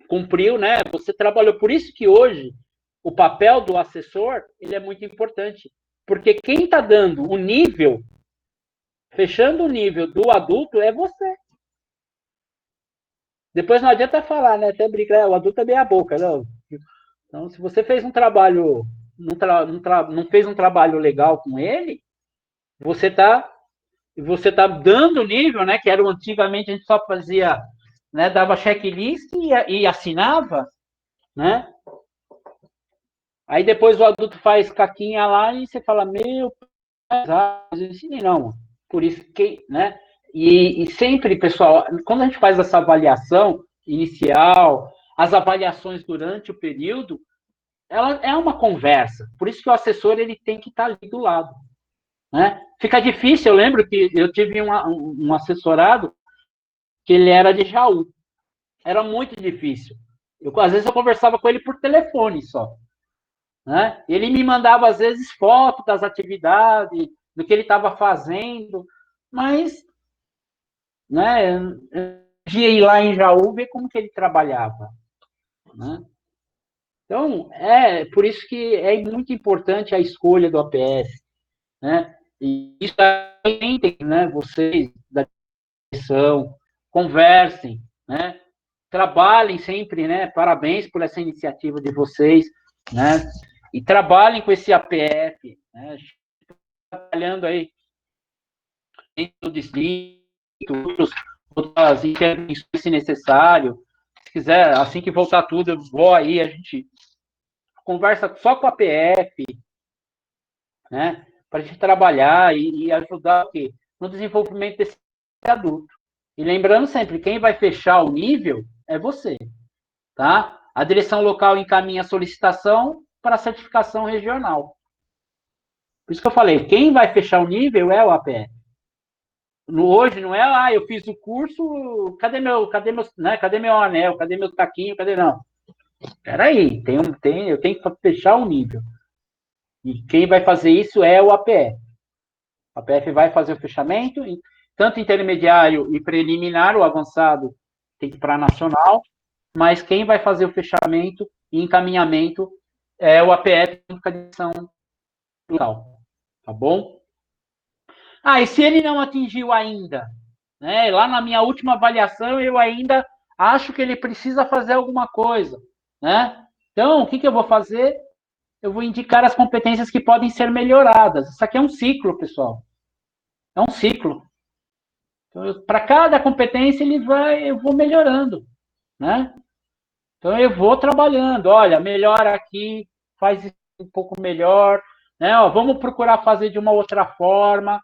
cumpriu, né? Você trabalhou. Por isso que hoje o papel do assessor ele é muito importante. Porque quem está dando o nível, fechando o nível do adulto, é você. Depois não adianta falar, né? Até brincar, o adulto é meia boca, não. Então, se você fez um trabalho não fez um trabalho legal com ele, você tá dando nível, né? Que era antigamente a gente só fazia, né? Dava checklist e assinava, né? Aí depois o adulto faz caquinha lá e você fala, meu, eu ensinei não. Por isso que, né? E sempre, pessoal, quando a gente faz essa avaliação inicial, as avaliações durante o período, ela é uma conversa. Por isso que o assessor ele tem que estar ali do lado, né? Fica difícil. Eu lembro que eu tive um assessorado que ele era de Jaú. Era muito difícil. Às vezes eu conversava com ele por telefone só, né? Ele me mandava às vezes fotos das atividades, do que ele estava fazendo, mas, né? Eu ia ir lá em Jaú ver como que ele trabalhava, né? Então, por isso que é muito importante a escolha do APS, né? E isso também tem, né? Vocês da direção, conversem, né? Trabalhem sempre, né? Parabéns por essa iniciativa de vocês, né? E trabalhem com esse APF, né? Trabalhando aí dentro do distrito, outras intervenções se necessário. Se quiser, assim que voltar tudo, eu vou aí, a gente conversa só com a APF, né? Para a gente trabalhar e ajudar o quê? No desenvolvimento desse adulto. E lembrando sempre, quem vai fechar o nível é você, tá? A direção local encaminha a solicitação para a certificação regional. Por isso que eu falei, quem vai fechar o nível é o APF. Hoje não é, eu fiz o curso, cadê meu anel, cadê meu taquinho, cadê não? Peraí, eu tenho que fechar o nível. E quem vai fazer isso é o APF. A APF vai fazer o fechamento, tanto intermediário e preliminar, o avançado tem que ir para a nacional, mas quem vai fazer o fechamento e encaminhamento é o APF com a direção local, tá bom? E se ele não atingiu ainda, né? Lá na minha última avaliação, eu ainda acho que ele precisa fazer alguma coisa, né? Então, o que eu vou fazer? Eu vou indicar as competências que podem ser melhoradas. Isso aqui é um ciclo, pessoal. É um ciclo. Então, para cada competência, eu vou melhorando, né? Então, eu vou trabalhando. Olha, melhora aqui, faz isso um pouco melhor, né? Vamos procurar fazer de uma outra forma,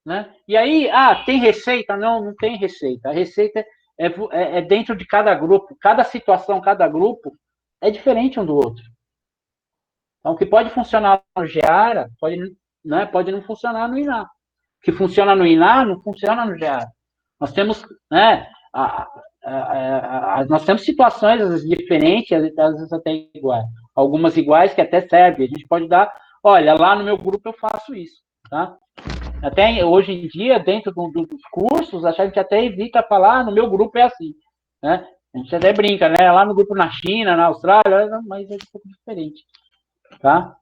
né? E aí, tem receita? Não, não tem receita. A receita é dentro de cada grupo. Cada situação, cada grupo é diferente um do outro. Então, o que pode funcionar no GEARA pode não funcionar no INAH. O que funciona no INAH não funciona no GEARA. Nós temos, né, nós temos situações às vezes diferentes, às vezes até iguais. Algumas iguais que até servem. A gente pode dar, olha, lá no meu grupo eu faço isso, tá? Até hoje em dia, dentro dos cursos, a gente até evita falar, no meu grupo é assim, né? A gente até brinca, né? Lá no grupo na China, na Austrália, mas é um pouco diferente, tá?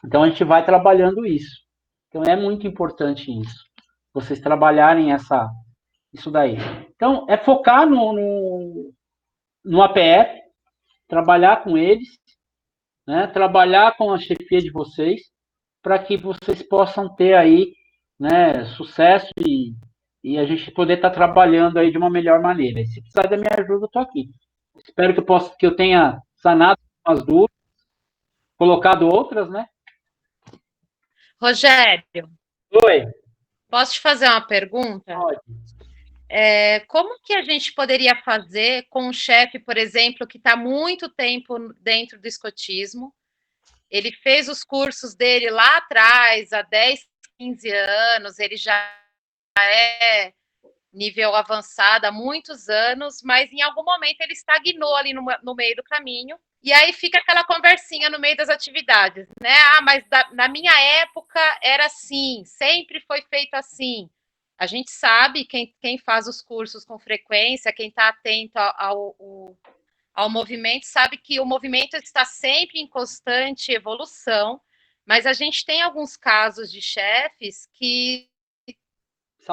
Então, a gente vai trabalhando isso. Então, é muito importante isso. Vocês trabalharem isso daí. Então, é focar no APF, trabalhar com eles, né? Trabalhar com a chefia de vocês, para que vocês possam ter aí, né, sucesso e a gente poder estar trabalhando aí de uma melhor maneira. E se precisar da minha ajuda, eu estou aqui. Espero que eu tenha sanado as dúvidas, colocado outras, né? Rogério, Oi. posso te fazer uma pergunta? Pode. Como que a gente poderia fazer com um chefe, por exemplo, que está muito tempo dentro do escotismo? Ele fez os cursos dele lá atrás, há 10, 15 anos, ele já é nível avançado há muitos anos, mas em algum momento ele estagnou ali no meio do caminho, e aí fica aquela conversinha no meio das atividades, né? Mas na minha época era assim, sempre foi feito assim. A gente sabe, quem faz os cursos com frequência, quem está atento ao movimento, sabe que o movimento está sempre em constante evolução, mas a gente tem alguns casos de chefes que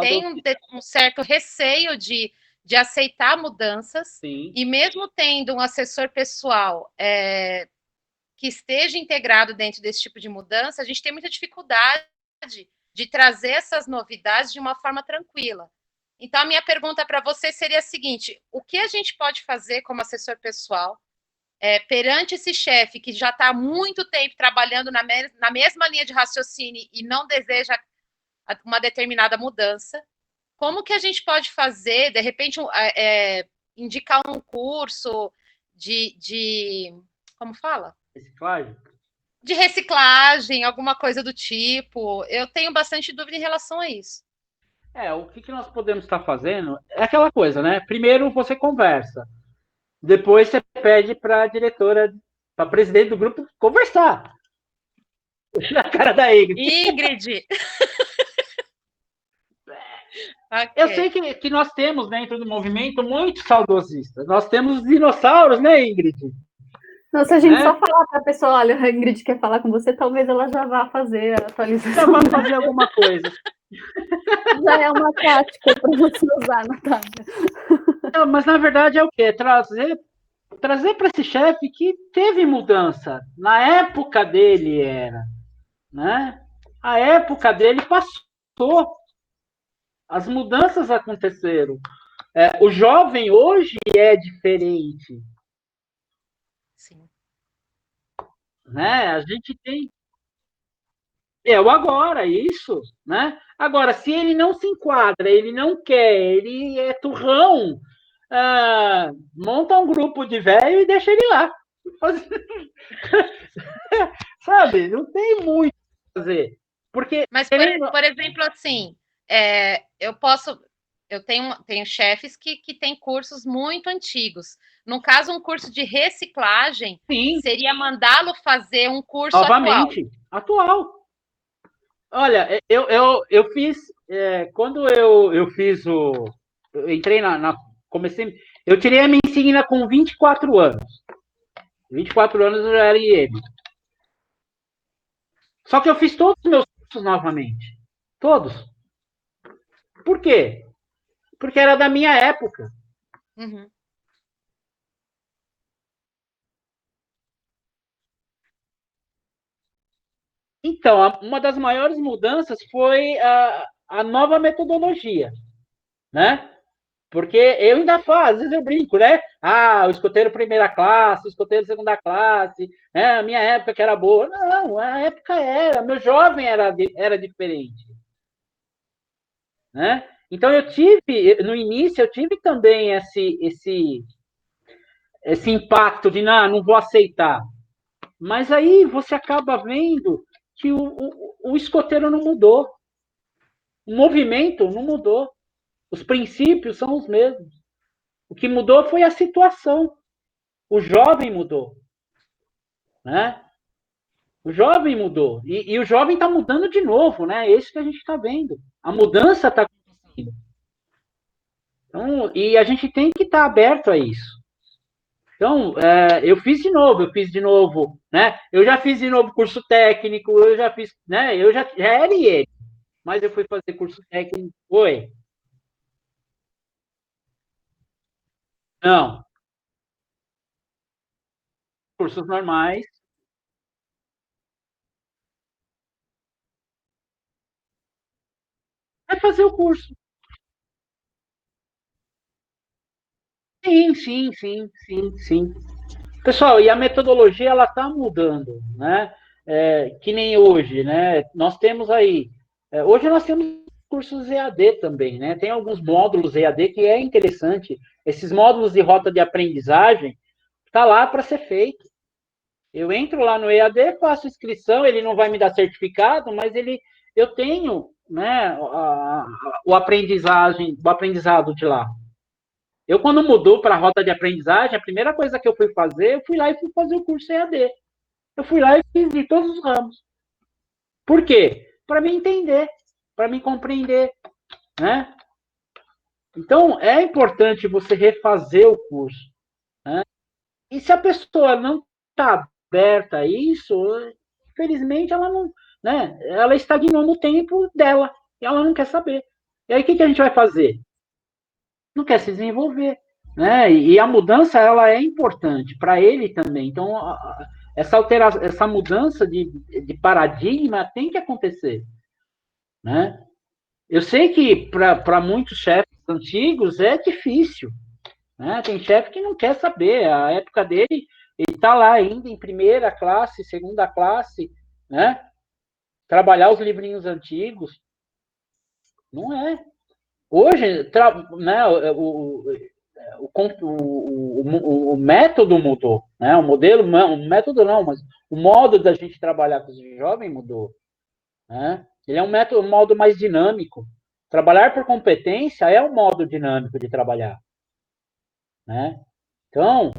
têm um certo receio de aceitar mudanças, Sim. e mesmo tendo um assessor pessoal que esteja integrado dentro desse tipo de mudança, a gente tem muita dificuldade de trazer essas novidades de uma forma tranquila. Então, a minha pergunta para você seria a seguinte: o que a gente pode fazer como assessor pessoal perante esse chefe que já está há muito tempo trabalhando na mesma linha de raciocínio e não deseja uma determinada mudança? Como que a gente pode fazer, de repente, indicar um curso como fala? Reciclagem? De reciclagem, alguma coisa do tipo. Eu tenho bastante dúvida em relação a isso. O que nós podemos estar fazendo é aquela coisa, né? Primeiro você conversa, depois você pede para a diretora, para a presidente do grupo conversar. Na cara da Ingrid. Ingrid! Okay. Eu sei que nós temos dentro do movimento muitos saudosistas. Nós temos dinossauros, né, Ingrid? Não, se a gente só falar para a pessoa, olha, a Ingrid quer falar com você, talvez ela já vá fazer a atualização. Já vai fazer alguma coisa. Já é uma tática para você usar, Natália. Não, mas na verdade é o quê? Trazer para esse chefe que teve mudança. Na época dele era, né? A época dele passou. As mudanças aconteceram. O jovem hoje é diferente. Sim. Né? A gente tem... o agora, isso. Né? Agora, se ele não se enquadra, ele não quer, ele é turrão, monta um grupo de velho e deixa ele lá. Sabe? Não tem muito a fazer. Porque, mas, por exemplo, assim, eu tenho chefes que têm cursos muito antigos. No caso, um curso de reciclagem, sim, seria mandá-lo fazer um curso novamente, atual. Olha, eu fiz, quando eu fiz eu entrei comecei, eu tirei a minha insígnia com 24 anos. 24 anos eu já era IEB. Só que eu fiz todos os meus cursos novamente. Todos. Por quê? Porque era da minha época. Uhum. Então, uma das maiores mudanças foi a nova metodologia, né? Porque eu ainda faço, às vezes eu brinco, né? O escoteiro primeira classe, o escoteiro segunda classe, a minha época que era boa. Não, a época meu jovem era diferente. Né? Então, no início, eu tive também esse impacto de, não vou aceitar. Mas aí você acaba vendo que o escoteiro não mudou. O movimento não mudou. Os princípios são os mesmos. O que mudou foi a situação. O jovem mudou. Né? O jovem mudou. E o jovem está mudando de novo, né? É isso que a gente está vendo. A mudança está acontecendo. Então, e a gente tem que estar aberto a isso. Então, eu fiz de novo, né? Eu já fiz de novo curso técnico, eu já fiz, né? Eu já era ele, mas eu fui fazer curso técnico. Foi. Não. Cursos normais. É fazer o curso. Sim. Pessoal, e a metodologia ela está mudando, né? Que nem hoje, né? Nós temos aí, hoje nós temos cursos EAD também, né? Tem alguns módulos EAD que é interessante. Esses módulos de rota de aprendizagem tá lá para ser feito. Eu entro lá no EAD, faço inscrição, ele não vai me dar certificado, mas eu tenho, né? O aprendizado de lá. Eu, quando mudou para a rota de aprendizagem, a primeira coisa que eu fui fazer, eu fui lá e fui fazer o curso EAD. Eu fui lá e fiz de todos os ramos. Por quê? Para me entender, para me compreender, né? Então, é importante você refazer o curso. Né? E se a pessoa não está aberta a isso, infelizmente, ela não, né? Ela estagnou no tempo dela. E ela não quer saber. E aí, o que a gente vai fazer? Não quer se desenvolver, né? E a mudança ela é importante para ele também. Então essa mudança de paradigma tem que acontecer, né? Eu sei que para muitos chefes antigos é difícil, né? Tem chefe que não quer saber, a época dele, ele está lá ainda em primeira classe, segunda classe, né? Trabalhar os livrinhos antigos, não é. Hoje, né, o método mudou, né? O modelo, o método não, mas o modo da gente trabalhar com os jovens mudou, né? Ele é um modo mais dinâmico. Trabalhar por competência é um modo dinâmico de trabalhar, né? Então,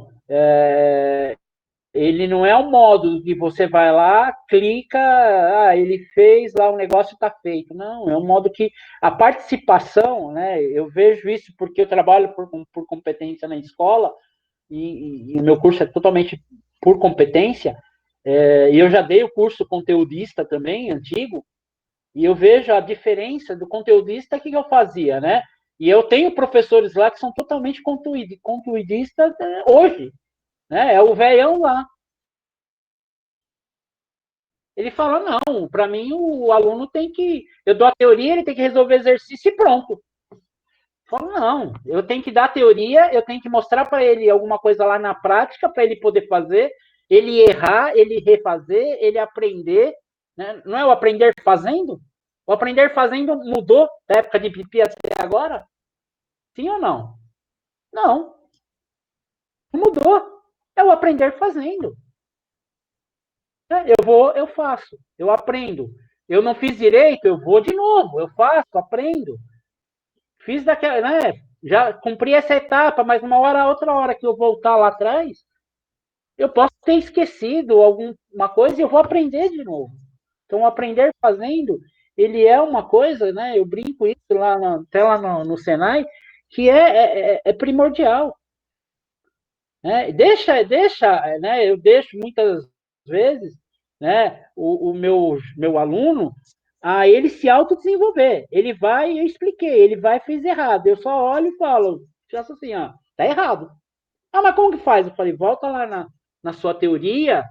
ele não é um modo que você vai lá, clica, ele fez lá, o negócio está feito. Não, é um modo que a participação, né? Eu vejo isso porque eu trabalho por competência na escola e o meu curso é totalmente por competência. E eu já dei o curso conteudista também, antigo, e eu vejo a diferença do conteudista que eu fazia, né? E eu tenho professores lá que são totalmente conteudistas hoje, né? É o velhão lá. Ele fala, não, para mim o aluno tem que... Eu dou a teoria, ele tem que resolver exercício e pronto. Eu falo, não, eu tenho que dar a teoria, eu tenho que mostrar para ele alguma coisa lá na prática, para ele poder fazer, ele errar, ele refazer, ele aprender, né? Não é o aprender fazendo? O aprender fazendo mudou da época de pipi até agora? Sim ou não? Não. Mudou. É o aprender fazendo. Eu faço, eu aprendo. Eu não fiz direito, eu vou de novo, eu faço, aprendo. Fiz daquela, né? Já cumpri essa etapa, mas outra hora que eu voltar lá atrás, eu posso ter esquecido alguma coisa e eu vou aprender de novo. Então, aprender fazendo, ele é uma coisa, né? Eu brinco isso até lá no Senai, que é primordial. Né? Né? Eu deixo muitas vezes, né, o meu aluno a ele se autodesenvolver. Ele vai, eu expliquei, ele vai, fez errado. Eu só olho e falo, faço assim, ó, tá errado. Mas como que faz? Eu falei, volta lá na sua teoria,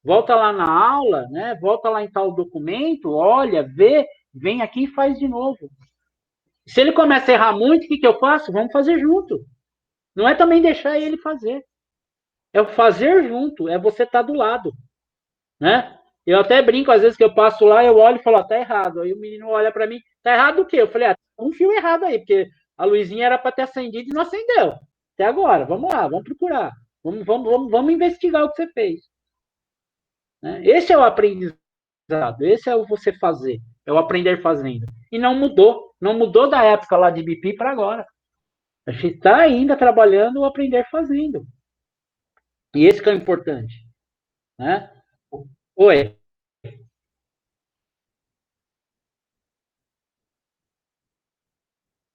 volta lá na aula, né? Volta lá em tal documento, olha, vê, vem aqui e faz de novo. Se ele começa a errar muito, o que eu faço? Vamos fazer junto. Não é também deixar ele fazer. É o fazer junto, é você estar do lado, né? Eu até brinco, às vezes que eu passo lá, eu olho e falo, tá errado. Aí o menino olha para mim, tá errado o quê? Eu falei, um fio errado aí, porque a luzinha era para ter acendido e não acendeu. Até agora, vamos lá, vamos procurar. Vamos investigar o que você fez. Né? Esse é o aprendizado, esse é o você fazer, é o aprender fazendo. E não mudou da época lá de BP para agora. A gente está ainda trabalhando o aprender fazendo. E esse que é o importante. Né? Oi.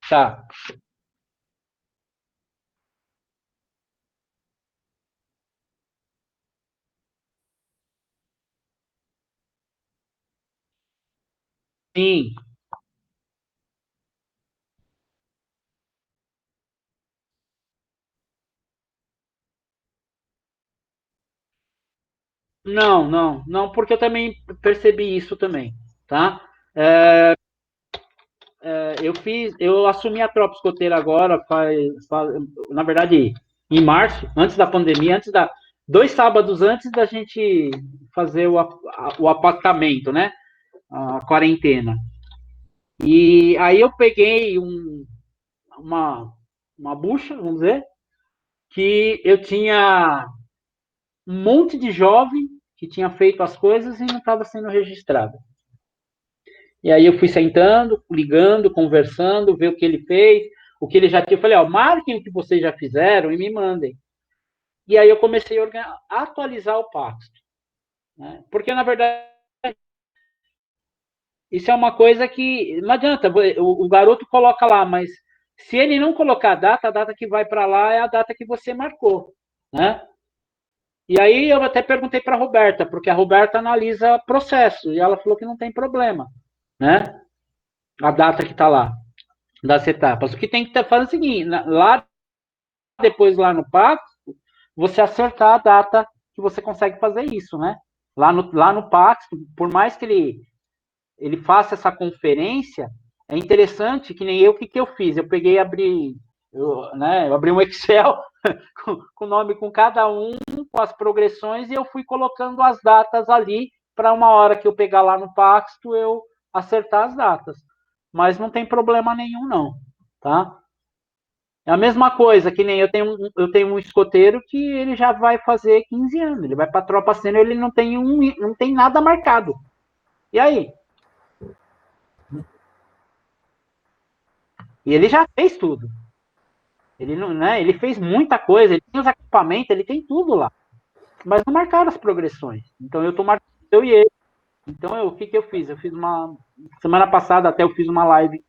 Tá. Sim. Não, porque eu também percebi isso também, tá? Eu assumi a tropa escoteira agora, na verdade, em março, antes da pandemia, 2 sábados antes da gente fazer o apartamento, né? A quarentena. E aí eu peguei uma bucha, vamos dizer, que eu tinha um monte de jovem que tinha feito as coisas e não estava sendo registrado. E aí eu fui sentando, ligando, conversando, ver o que ele fez, o que ele já tinha. Eu falei, marquem o que vocês já fizeram e me mandem. E aí eu comecei a atualizar o pacto. Né? Porque, na verdade, isso é uma coisa que não adianta, o garoto coloca lá, mas se ele não colocar a data que vai para lá é a data que você marcou. Né? E aí eu até perguntei para a Roberta, porque a Roberta analisa processo, e ela falou que não tem problema, né? A data que está lá, das etapas. O que tem que fazer é o seguinte, lá depois lá no pacto, você acertar a data que você consegue fazer isso, né? Lá no Paxto, por mais que ele faça essa conferência, é interessante que nem eu, o que eu fiz? Eu peguei e abri, eu abri um Excel com o nome com cada um, com as progressões, e eu fui colocando as datas ali, para uma hora que eu pegar lá no Paxto, eu acertar as datas. Mas não tem problema nenhum, não, tá? É a mesma coisa, que nem eu tenho um escoteiro que ele já vai fazer 15 anos, ele vai para a tropa sênior, ele não tem nada marcado. E aí? E ele já fez tudo. Ele não, né? Ele fez muita coisa, ele tem os equipamentos, ele tem tudo lá. Mas não marcaram as progressões. Então eu tô marcando eu e ele. Então o que eu fiz? Eu fiz semana passada até eu fiz uma live.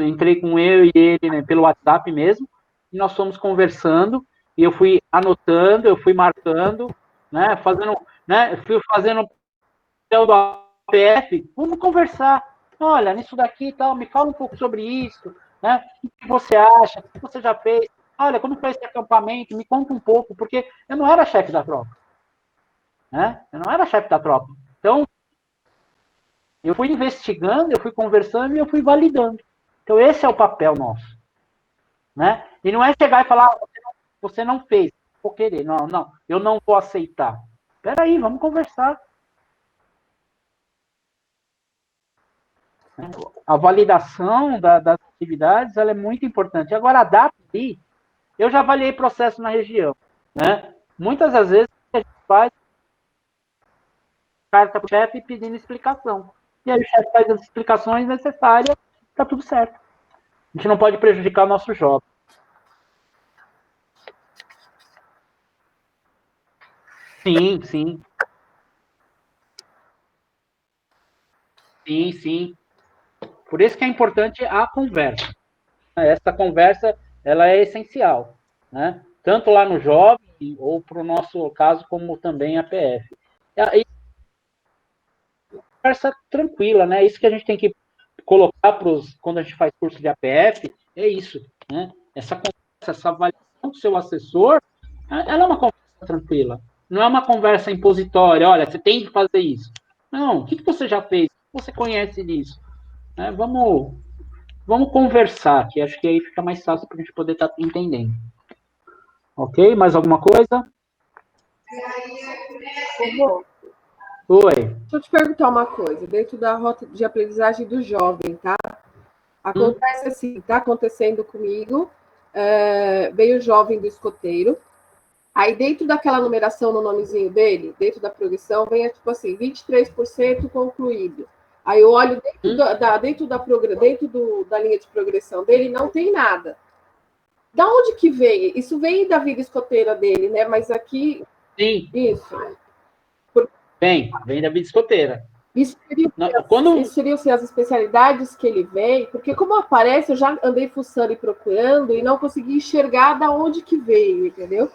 Entrei com eu e ele, né, pelo WhatsApp mesmo, e nós fomos conversando, e eu fui anotando, eu fui marcando, né, fui fazendo o do APF, vamos conversar. Olha, nisso daqui e tal, me fala um pouco sobre isso, né? O que você acha? O que você já fez? Olha, como foi esse acampamento? Me conta um pouco, porque eu não era chefe da tropa, né? Eu não era chefe da tropa. Então, eu fui investigando, eu fui conversando e eu fui validando. Então, esse é o papel nosso, né? E não é chegar e falar, você não fez, vou querer, não, eu não vou aceitar. Espera aí, vamos conversar. A validação das atividades, ela é muito importante. Agora, a data ali, eu já avaliei processo na região, né? Muitas das vezes a gente faz carta para o chefe pedindo explicação. E aí o chefe faz as explicações necessárias, está tudo certo. A gente não pode prejudicar o nosso jovem. Sim, sim. Sim, sim. Por isso que é importante a conversa. Essa conversa, ela é essencial, né? Tanto lá no jovem, ou para o nosso caso, como também a PF. E conversa tranquila, né? Isso que a gente tem que colocar quando a gente faz curso de APF, é isso, né? Essa conversa, essa avaliação do seu assessor, ela é uma conversa tranquila. Não é uma conversa impositória, olha, você tem que fazer isso. Não, o que você já fez? O que você conhece disso? Vamos conversar, que acho que aí fica mais fácil para a gente poder estar entendendo. Ok? Mais alguma coisa? Oi. Deixa eu te perguntar uma coisa. Dentro da rota de aprendizagem do jovem, tá? Acontece assim, tá acontecendo comigo. Veio o jovem do escoteiro. Aí, dentro daquela numeração no nomezinho dele, dentro da progressão, vem tipo assim, 23% concluído. Aí eu olho dentro da linha de progressão dele, não tem nada. Da onde que vem? Isso vem da vida escoteira dele, né? Mas aqui... Sim. Isso. Vem da vida escoteira. Isso seriam assim, as especialidades que ele vem, porque como aparece, eu já andei fuçando e procurando e não consegui enxergar da onde que veio, entendeu?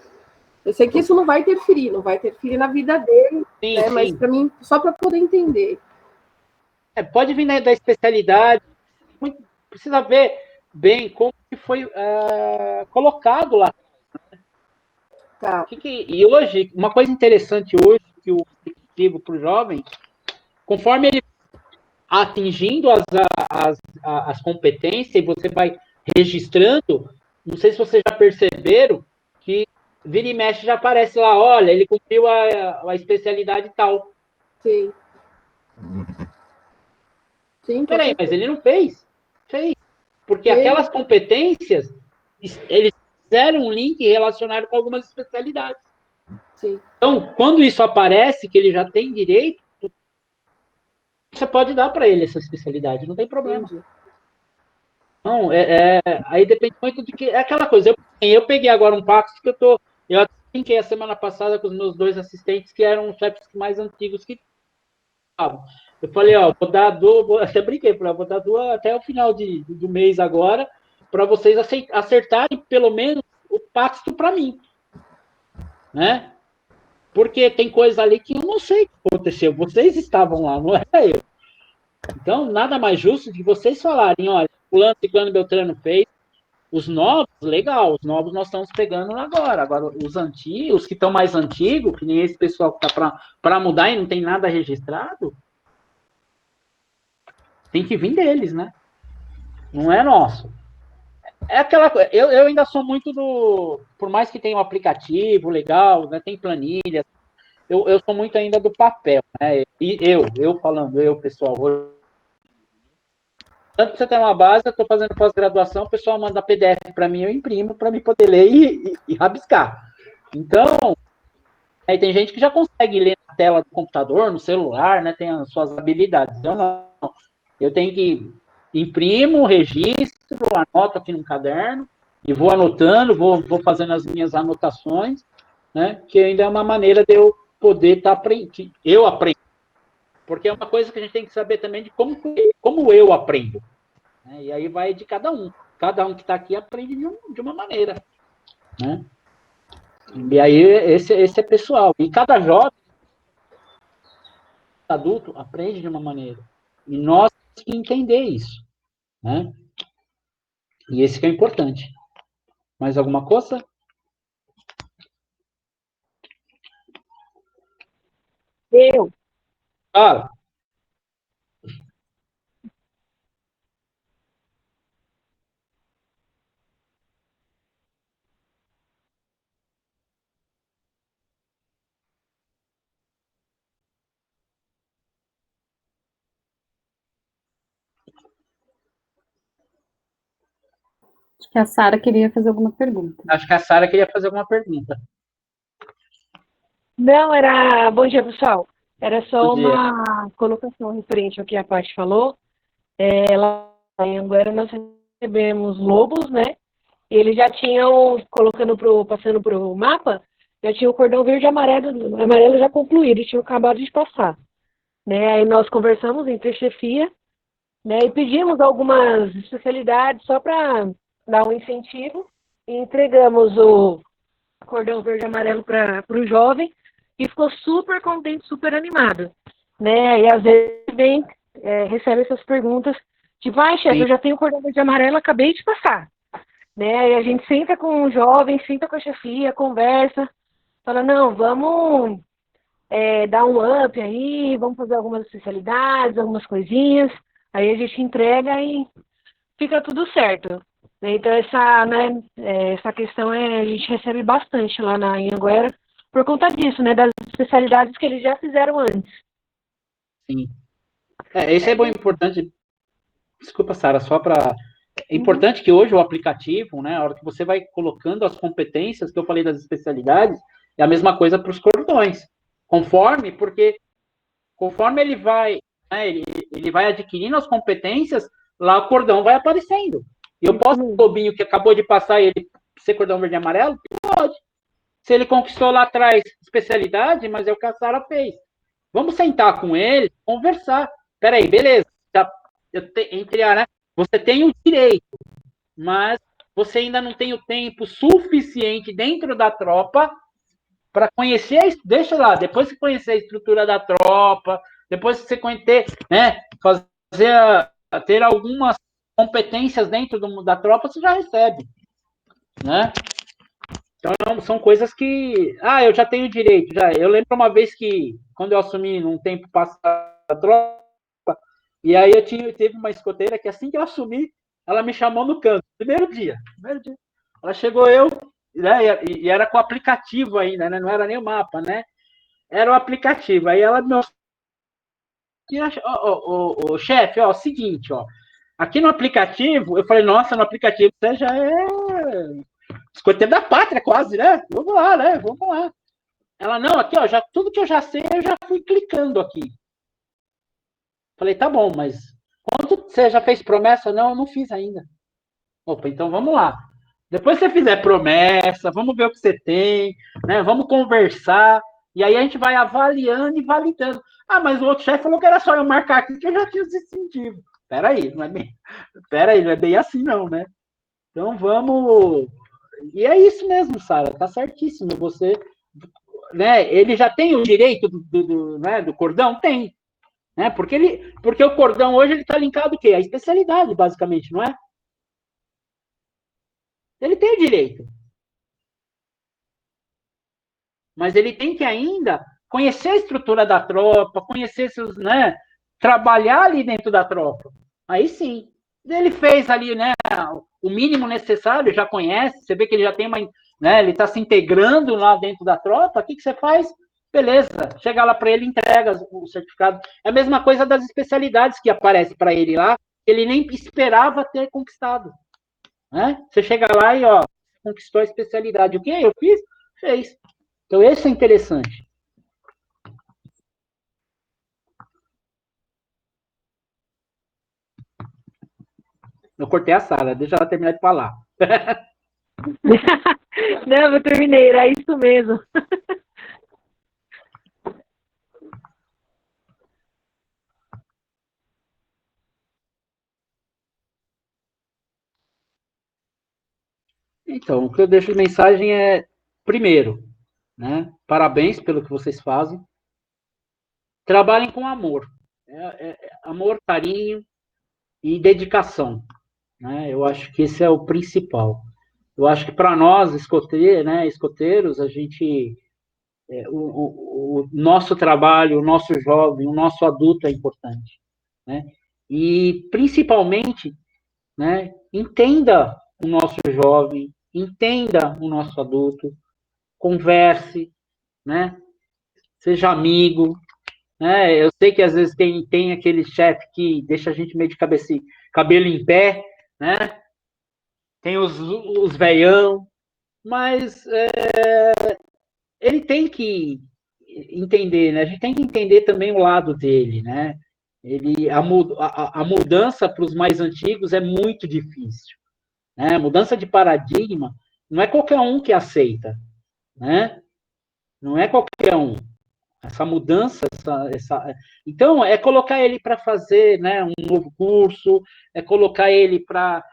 Eu sei que isso não vai interferir na vida dele, sim, né? Sim. Mas para mim, só para poder entender. Pode vir da especialidade, precisa ver bem como que foi colocado lá. Tá. E hoje, uma coisa interessante hoje, que eu digo para o jovem, conforme ele atingindo as competências, e você vai registrando, não sei se vocês já perceberam, que vira e mexe já aparece lá, olha, ele cumpriu a especialidade tal. Sim. Sim, peraí, mas ele não fez. Fez. Porque aquelas competências, eles fizeram um link relacionado com algumas especialidades. Sim. Então, quando isso aparece, que ele já tem direito, você pode dar para ele essa especialidade, não tem problema. Entendi. Não, aí depende muito de que... É aquela coisa, eu peguei agora um pacto que eu brinquei a semana passada com os meus 2 assistentes, que eram os chefes mais antigos que estavam. Eu falei, vou dar 2, até brinquei, vou dar 2 até o final do mês agora, para vocês acertarem pelo menos o pacto para mim. Né? Porque tem coisa ali que eu não sei o que aconteceu. Vocês estavam lá, não era eu. Então, nada mais justo de vocês falarem, olha, fulano, ciclano, beltrano fez, Os novos, legal, os novos nós estamos pegando agora. Agora, os antigos, os que estão mais antigos, que nem esse pessoal que está para mudar e não tem nada registrado, tem que vir deles, né? Não é nosso. É aquela coisa, eu ainda sou muito do. Por mais que tenha um aplicativo legal, né, tem planilha, eu sou muito ainda do papel, né? E eu falando, pessoal, tanto que você tem uma base, eu estou fazendo pós-graduação, o pessoal manda PDF para mim, eu imprimo para mim poder ler e rabiscar. Então, aí tem gente que já consegue ler na tela do computador, no celular, né? Tem as suas habilidades. Eu não. Eu tenho que imprimo, registro, anoto aqui no caderno e vou anotando, vou fazendo as minhas anotações, né? Que ainda é uma maneira de eu poder estar aprendendo. Eu aprendo. Porque é uma coisa que a gente tem que saber também de como eu aprendo. Né? E aí vai de cada um. Cada um que está aqui aprende de uma maneira. Né? E aí esse é pessoal. E cada jovem, adulto, aprende de uma maneira. E nós temos que entender isso. Né? E esse que é importante. Mais alguma coisa? Eu. Fala. Acho que a Sara queria fazer alguma pergunta. Acho que a Sara queria fazer alguma pergunta. Não, era. Bom dia, pessoal. Era só Bom dia. uma colocação referente ao que a Paty falou. Lá em Anguera nós recebemos lobos, né? E eles já tinham, passando pro mapa, já tinha o cordão verde e amarelo já concluído, tinham acabado de passar. Né? Aí nós conversamos entre a chefia, né? E pedimos algumas especialidades só para dar um incentivo. E entregamos o cordão verde e amarelo para o jovem e ficou super contente, super animado. Né? E às vezes recebe essas perguntas, tipo, chefe, eu já tenho o cordão verde e amarelo, acabei de passar. Né? E a gente senta com o jovem, senta com a chefia, conversa, fala, não, vamos dar um up aí, vamos fazer algumas especialidades, algumas coisinhas, aí a gente entrega e fica tudo certo. Então essa questão a gente recebe bastante lá na Anhanguera por conta disso, né, das especialidades que eles já fizeram antes. Sim. Isso é bom, importante. Desculpa, Sara, só para. É importante que hoje o aplicativo, né, a hora que você vai colocando as competências, que eu falei das especialidades, é a mesma coisa para os cordões. Porque conforme ele vai, né, ele vai adquirindo as competências, lá o cordão vai aparecendo. E eu posso, o Lobinho que acabou de passar ele ser cordão verde e amarelo? Pode. Se ele conquistou lá atrás especialidade, mas é o que a Sara fez. Vamos sentar com ele, conversar. Peraí, beleza. Né? Você tem o direito, mas você ainda não tem o tempo suficiente dentro da tropa para conhecer, deixa lá, depois que conhecer a estrutura da tropa, depois que você conhecer, né, ter algumas competências dentro da tropa, você já recebe, né? Então, são coisas que, eu já tenho direito, já. Eu lembro uma vez que, quando eu assumi num tempo passado a tropa, e aí teve uma escoteira que assim que eu assumi, ela me chamou no canto, primeiro dia. Ela chegou né, e era com o aplicativo ainda, né? Não era nem o mapa, né? Era o aplicativo. Aí ela me o chefe, seguinte, aqui no aplicativo, eu falei, nossa, no aplicativo você já é escoteiro da pátria quase, né? Vamos lá, né? Vamos lá. Ela, não, aqui, tudo que eu já sei, eu já fui clicando aqui. Falei, tá bom, mas quando você já fez promessa? Não, eu não fiz ainda. Opa, então vamos lá. Depois que você fizer promessa, vamos ver o que você tem, né? Vamos conversar, e aí a gente vai avaliando e validando. Mas o outro chefe falou que era só eu marcar aqui que eu já tinha os incentivos. Peraí, não é bem assim não, né? Então vamos... E é isso mesmo, Sara, tá certíssimo. Você, né, ele já tem o direito do cordão? Tem. Né? Porque o cordão hoje ele está linkado o quê? A especialidade, basicamente, não é? Ele tem o direito. Mas ele tem que ainda conhecer a estrutura da tropa, conhecer seus, né, trabalhar ali dentro da tropa. Aí sim. Ele fez ali, né, o mínimo necessário, já conhece, você vê que ele já tem uma, né, ele está se integrando lá dentro da tropa, o que você faz? Beleza, chega lá para ele, entrega o certificado. É a mesma coisa das especialidades que aparece para ele lá, ele nem esperava ter conquistado. Né? Você chega lá e, ó, conquistou a especialidade. O que eu fiz? Fez. Então, esse é interessante. Eu cortei a sala, deixa ela terminar de falar. Não, eu terminei, era isso mesmo. Então, o que eu deixo de mensagem é, primeiro, né, parabéns pelo que vocês fazem. Trabalhem com amor. Amor, carinho e dedicação. Né? Eu acho que esse é o principal. Eu acho que para nós, escoteiros, a gente o nosso trabalho, o nosso jovem, o nosso adulto é importante, né? E principalmente, né, entenda o nosso jovem, entenda o nosso adulto, converse, né? Seja amigo, né? Eu sei que às vezes tem aquele chefe que deixa a gente meio de cabelo em pé, né? Tem os veião, mas ele tem que entender, né? A gente tem que entender também o lado dele, né? A mudança para os mais antigos é muito difícil, né? A mudança de paradigma não é qualquer um que aceita, né? Não é qualquer um. Essa mudança, então é colocar ele para fazer, né, um novo curso, é colocar ele para,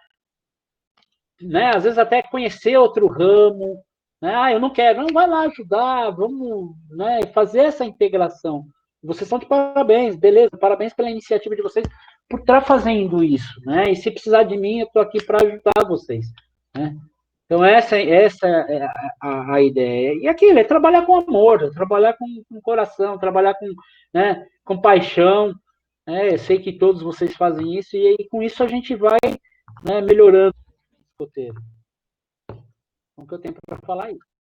né, às vezes até conhecer outro ramo, né? Ah, eu não quero, não, vai lá ajudar, vamos, né, fazer essa integração. Vocês são de parabéns, beleza, parabéns pela iniciativa de vocês por estar fazendo isso, né? E se precisar de mim, eu estou aqui para ajudar vocês, né? Então essa é a ideia. E aquilo é trabalhar com amor, trabalhar com coração, trabalhar com, né, com paixão. Né? Eu sei que todos vocês fazem isso e aí, com isso a gente vai, né, melhorando o roteiro. Então, o que eu tenho para falar é isso.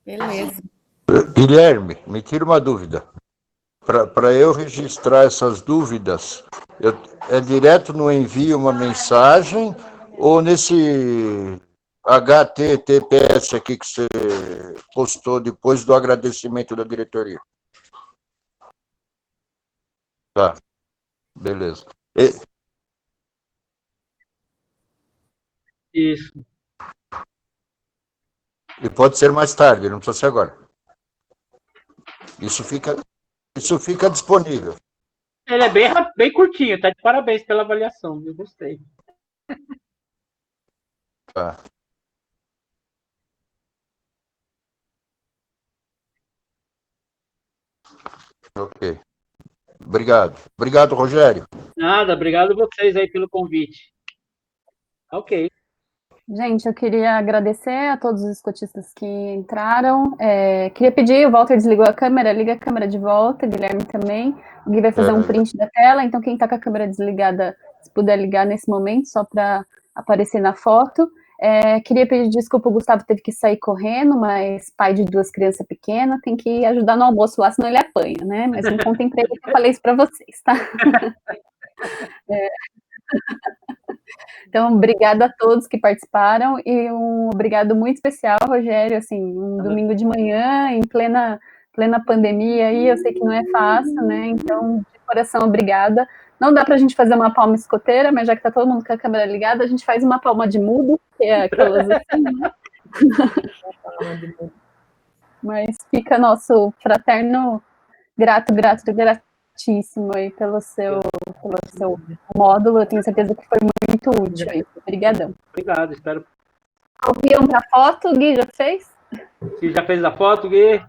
Beleza. Guilherme, me tira uma dúvida. Para eu registrar essas dúvidas, é direto no envio uma mensagem ou nesse HTTPS aqui que você postou depois do agradecimento da diretoria? Tá, beleza. Isso. E pode ser mais tarde, não precisa ser agora. Isso fica Isso fica disponível. Ele é bem curtinho, tá de parabéns pela avaliação, eu gostei. Tá. Ok. Obrigado. Obrigado, Rogério. Nada, obrigado a vocês aí pelo convite. Ok. Gente, eu queria agradecer a todos os escotistas que entraram. Queria pedir, o Walter desligou a câmera, liga a câmera de volta, Guilherme também. O Gui vai fazer um print da tela, então quem está com a câmera desligada, se puder ligar nesse momento, só para aparecer na foto. Queria pedir desculpa, o Gustavo teve que sair correndo, mas pai de 2 crianças pequenas, tem que ajudar no almoço lá, senão ele apanha, né? Mas não contem para ele que eu falei isso para vocês, tá? Então, obrigada a todos que participaram e um obrigado muito especial, Rogério, assim, um domingo de manhã, em plena pandemia aí, eu sei que não é fácil, né, então, de coração, obrigada. Não dá pra gente fazer uma palma escoteira, mas já que tá todo mundo com a câmera ligada, a gente faz uma palma de mudo, que é aquelas assim, né? Mas fica nosso fraterno gratíssimo aí pelo seu módulo, eu tenho certeza que foi muito útil aí. Obrigadão. Obrigado, espero. Copiam para foto, Gui, já fez? Você já fez a foto, Gui?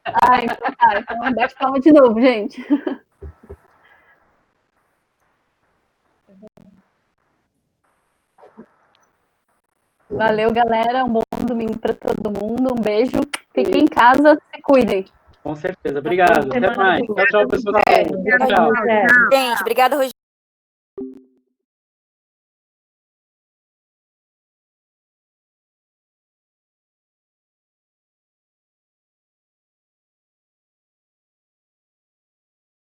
Então bate palma de novo, gente. Valeu, galera, um bom domingo para todo mundo, um beijo, fiquem em casa, se cuidem. Com certeza, obrigado, até mais. Tchau, pessoal. Gente, obrigada, Rogério.